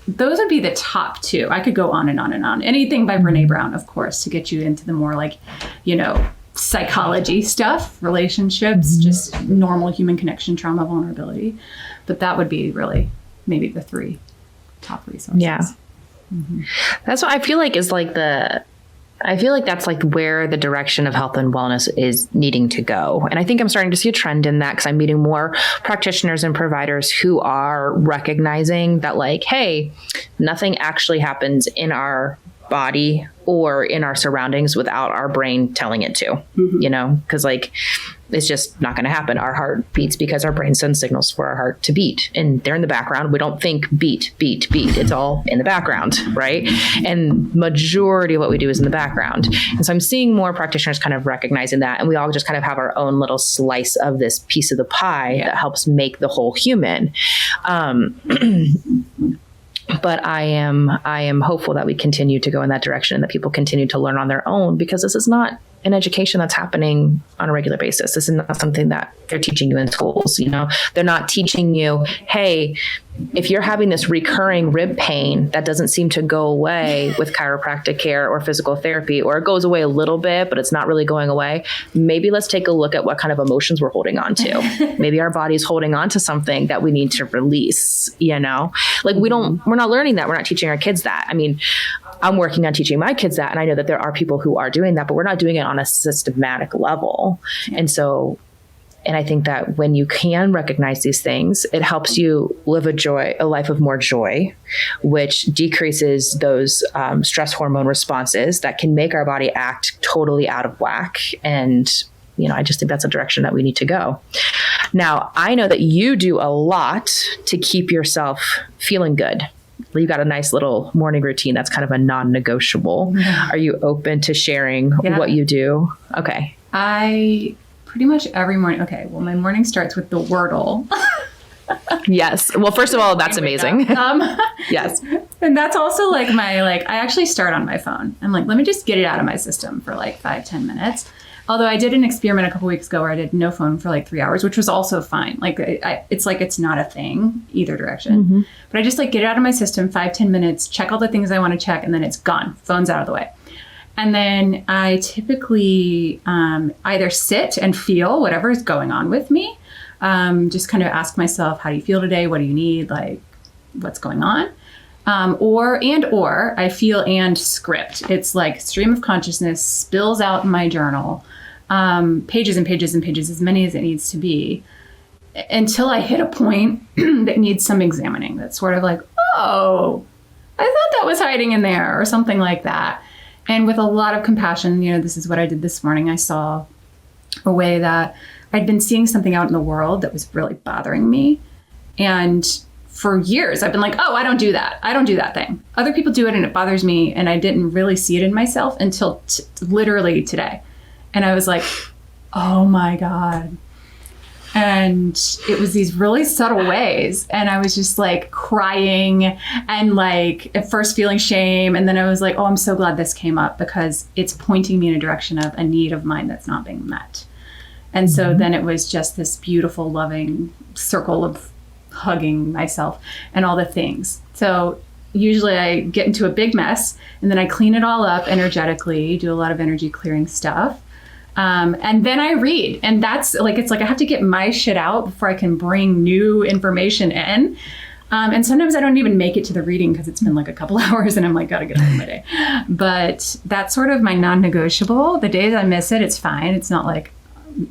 those would be the top two. I could go on and on and on. Anything by Brene Brown, of course, to get you into the more like, you know, psychology stuff, relationships, just normal human connection, trauma, vulnerability. But that would be really maybe the three top resources. Yeah. Mm-hmm. That's what I feel like is like I feel like that's like where the direction of health and wellness is needing to go. And I think I'm starting to see a trend in that because I'm meeting more practitioners and providers who are recognizing that like, hey, nothing actually happens in our body or in our surroundings without our brain telling it to, you know, because like it's just not going to happen. Our heart beats because our brain sends signals for our heart to beat, and they're in the background. We don't think beat, beat, beat. It's all in the background, right? And majority of what we do is in the background. And so I'm seeing more practitioners kind of recognizing that, and we all just kind of have our own little slice of this piece of the pie that helps make the whole human. But I am hopeful that we continue to go in that direction and that people continue to learn on their own, because this is not an education that's happening on a regular basis. This is not something that they're teaching you in schools. You know, they're not teaching you, hey, if you're having this recurring rib pain that doesn't seem to go away with chiropractic care or physical therapy, or it goes away a little bit, but it's not really going away, maybe let's take a look at what kind of emotions we're holding on to. Maybe our body's holding on to something that we need to release, you know? Like we're not learning that. We're not teaching our kids that. I mean, I'm working on teaching my kids that, and I know that there are people who are doing that, but we're not doing it on a systematic level. And I think that when you can recognize these things, it helps you live a life of more joy, which decreases those stress hormone responses that can make our body act totally out of whack. And, you know, I just think that's a direction that we need to go. Now, I know that you do a lot to keep yourself feeling good. You got a nice little morning routine that's kind of a non-negotiable. Yeah. Are you open to sharing what you do? Okay. Pretty much every morning. Okay, well, my morning starts with the Wordle. Yes. Well, first of all, that's amazing. Yes. And that's also like I actually start on my phone. I'm like, let me just get it out of my system for like 5-10 minutes. Although I did an experiment a couple weeks ago where I did no phone for like 3 hours, which was also fine. Like it's not a thing either direction. Mm-hmm. But I just like get it out of my system, 5-10 minutes, check all the things I want to check, and then it's gone. Phone's out of the way. And then I typically either sit and feel whatever is going on with me. Just kind of ask myself, how do you feel today? What do you need? Like, what's going on? Or I feel and script. It's like stream of consciousness spills out in my journal, pages and pages and pages, as many as it needs to be, until I hit a point that needs some examining. That's sort of like, oh, I thought that was hiding in there, or something like that. And with a lot of compassion, you know, this is what I did this morning. I saw a way that I'd been seeing something out in the world that was really bothering me. And for years, I've been like, oh, I don't do that. I don't do that thing. Other people do it and it bothers me. And I didn't really see it in myself until literally today. And I was like, oh my God. And it was these really subtle ways. And I was just like crying and like at first feeling shame. And then I was like, oh, I'm so glad this came up, because it's pointing me in a direction of a need of mine that's not being met. And so then it was just this beautiful, loving circle of hugging myself and all the things. So usually I get into a big mess and then I clean it all up energetically, do a lot of energy clearing stuff. And then I read, and that's like, it's like I have to get my shit out before I can bring new information in. And sometimes I don't even make it to the reading because it's been like a couple hours and I'm like, gotta get on with my day. But that's sort of my non-negotiable. The days I miss it, it's fine. It's not like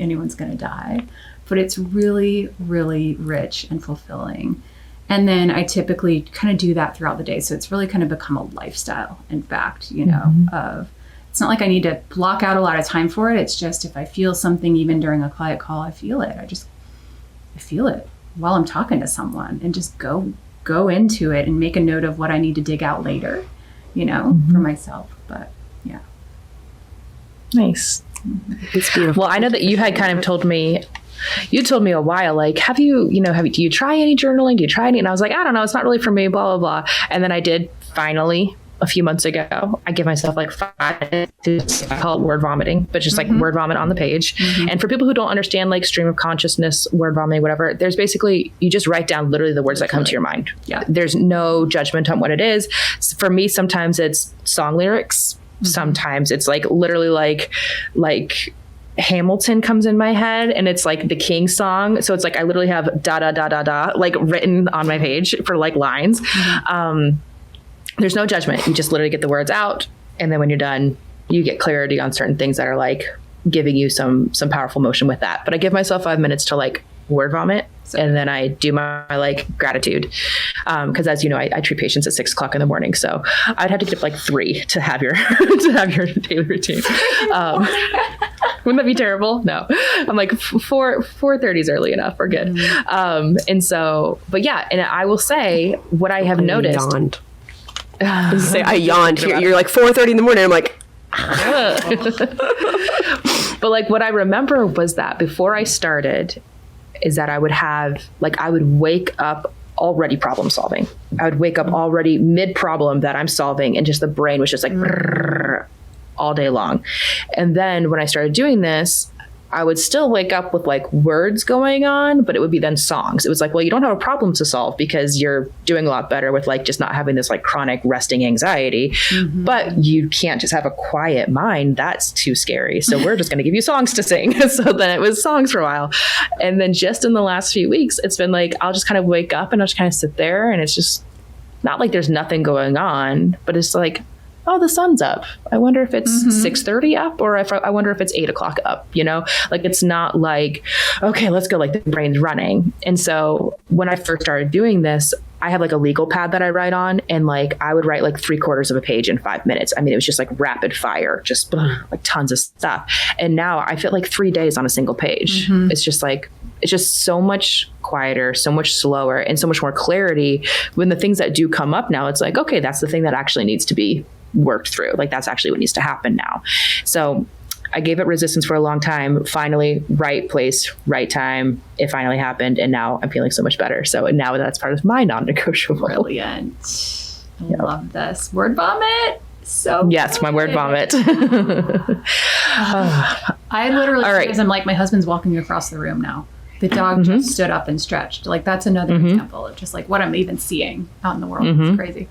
anyone's gonna die, but it's really, really rich and fulfilling. And then I typically kind of do that throughout the day. So it's really kind of become a lifestyle, in fact, you know, of, it's not like I need to block out a lot of time for it. It's just if I feel something, even during a quiet call, I feel it. I feel it while I'm talking to someone, and just go into it and make a note of what I need to dig out later, you know, for myself. But yeah. Nice. It's beautiful. Well, I know that you had kind of told me a while, like, do you try any journaling? Do you try any? And I was like, I don't know. It's not really for me, blah, blah, blah. And then I did finally a few months ago. I give myself like 5 minutes. I call it word vomiting, but just like word vomit on the page. And for people who don't understand like stream of consciousness, word vomiting, whatever, there's basically, you just write don literally the words that come to your mind. Yeah. There's no judgment on what it is. For me, sometimes it's song lyrics. Sometimes it's like literally like Hamilton comes in my head and it's like the King song. So it's like I literally have da da da da da like written on my page for like lines. There's no judgment. You just literally get the words out, and then when you're done, you get clarity on certain things that are like giving you some powerful motion with that. But I give myself 5 minutes to like word vomit, and then I do my like gratitude. Because as you know, I treat patients at 6 o'clock in the morning, so I'd have to get up like 3 to have your daily routine. Wouldn't that be terrible? No, I'm like 4:30 is early enough. We're good. And so, but yeah, and I will say what I have noticed. Yawned. I yawned. You're like 4:30 in the morning. I'm like, but like what I remember was that before I started, is that I would wake up already problem solving. I would wake up already mid problem that I'm solving, and just the brain was just like all day long. And then when I started doing this, I would still wake up with like words going on, but it would be then songs. It was like, well, you don't have a problem to solve because you're doing a lot better with like just not having this like chronic resting anxiety, but you can't just have a quiet mind. That's too scary. So we're just going to give you songs to sing. So then it was songs for a while. And then just in the last few weeks, it's been like, I'll just kind of wake up and I'll just kind of sit there, and it's just not like there's nothing going on, but it's like, oh, the sun's up. I wonder if it's 6:30 up, or I wonder if it's 8 o'clock up, you know, like it's not like, okay, let's go, like the brain's running. And so when I first started doing this, I have like a legal pad that I write on, and like I would write like 3/4 of a page in 5 minutes. I mean, it was just like rapid fire, just like tons of stuff. And now I fit like 3 days on a single page. It's just so much quieter, so much slower, and so much more clarity. When the things that do come up now, it's like, okay, that's the thing that actually needs to be worked through. Like that's actually what needs to happen now. So I gave it resistance for a long time. Finally, right place, right time. It finally happened, and now I'm feeling so much better. So now that's part of my non-negotiable. Brilliant. I love this. Word vomit. So yes, my word vomit. I literally, because I'm like, my husband's walking across the room now. The dog just stood up and stretched. Like that's another example of just like what I'm even seeing out in the world. It's crazy.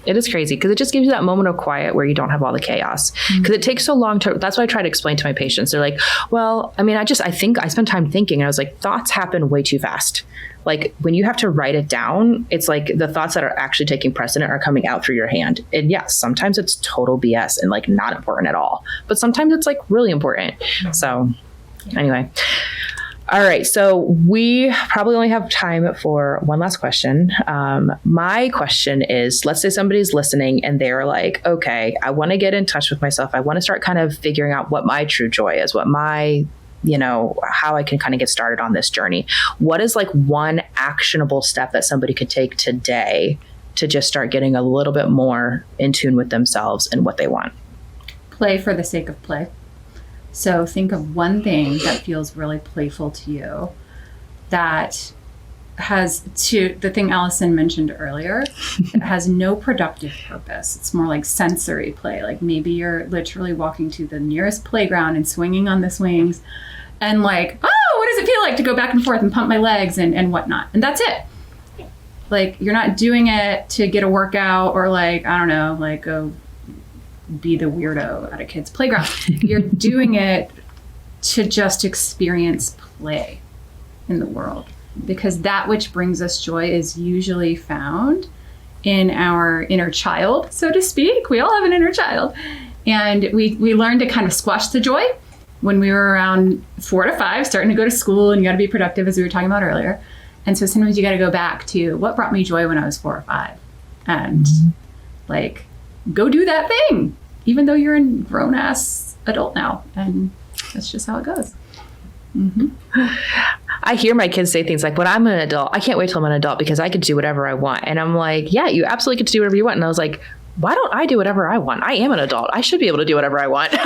It is crazy because it just gives you that moment of quiet where you don't have all the chaos. Because it takes so long to, that's what I try to explain to my patients. They're like, well, I mean, I think I spend time thinking, and I was like, thoughts happen way too fast. Like when you have to write it down, it's like the thoughts that are actually taking precedent are coming out through your hand. And yes, sometimes it's total BS and like not important at all, but sometimes it's like really important. So anyway. All right. So we probably only have time for one last question. My question is, let's say somebody's listening and they're like, okay, I want to get in touch with myself. I want to start kind of figuring out what my true joy is, what my, how I can kind of get started on this journey. What is like one actionable step that somebody could take today to just start getting a little bit more in tune with themselves and what they want? Play for the sake of play. So think of one thing that feels really playful to you that has the thing Allison mentioned earlier, it has no productive purpose. It's more like sensory play. Like maybe you're literally walking to the nearest playground and swinging on the swings and like, oh, what does it feel like to go back and forth and pump my legs and whatnot. And that's it. Like, you're not doing it to get a workout or like, I don't know, like go be the weirdo at a kid's playground. You're doing it to just experience play in the world, because that which brings us joy is usually found in our inner child, so to speak. We all have an inner child. And we learned to kind of squash the joy when we were around 4 to 5, starting to go to school, and you got to be productive, as we were talking about earlier. And so sometimes you got to go back to what brought me joy when I was 4 or 5, and like, go do that thing, even though you're a grown ass adult now. And that's just how it goes. Mm-hmm. I hear my kids say things like, when I'm an adult, I can't wait till I'm an adult because I could do whatever I want. And I'm like, yeah, you absolutely get to do whatever you want. And I was like, why don't I do whatever I want? I am an adult. I should be able to do whatever I want. Right.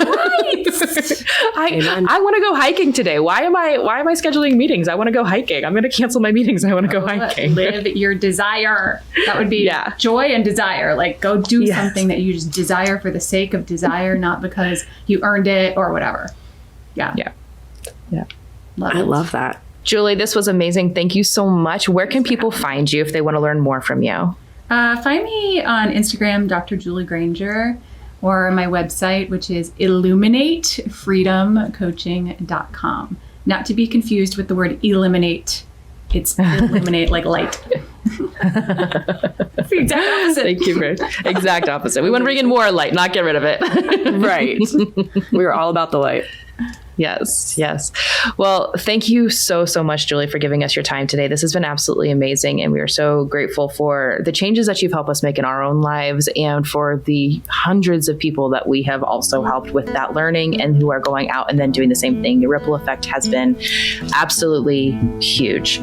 I want to go hiking today. Why am I scheduling meetings? I want to go hiking. I'm going to cancel my meetings. I want to go hiking. Live your desire. That would be joy and desire. Like, go do something that you just desire for the sake of desire, not because you earned it or whatever. Yeah. I love that. Julie, this was amazing. Thank you so much. Where can people find you if they want to learn more from you? Find me on Instagram, Dr. Julie Granger, or my website, which is illuminateFreedomCoaching.com. Not to be confused with the word eliminate. It's illuminate like light. It's the exact opposite. Thank you. Exact opposite. We want to bring in more light, not get rid of it. Right. We were all about the light. Yes. Well, thank you so much, Julie, for giving us your time today. This has been absolutely amazing. And we are so grateful for the changes that you've helped us make in our own lives, and for the hundreds of people that we have also helped with that learning and who are going out and then doing the same thing. The ripple effect has been absolutely huge.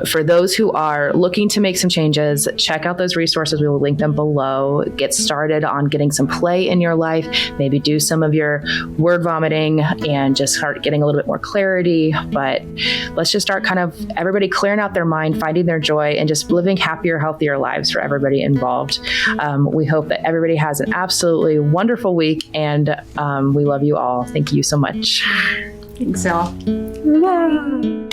For those who are looking to make some changes, check out those resources. We will link them below. Get started on getting some play in your life. Maybe do some of your word vomiting and just start getting a little bit more clarity. But let's just start kind of everybody clearing out their mind, finding their joy, and just living happier, healthier lives for everybody involved. We hope that everybody has an absolutely wonderful week, and we love you all. Thank you so much. Thanks, y'all. Bye.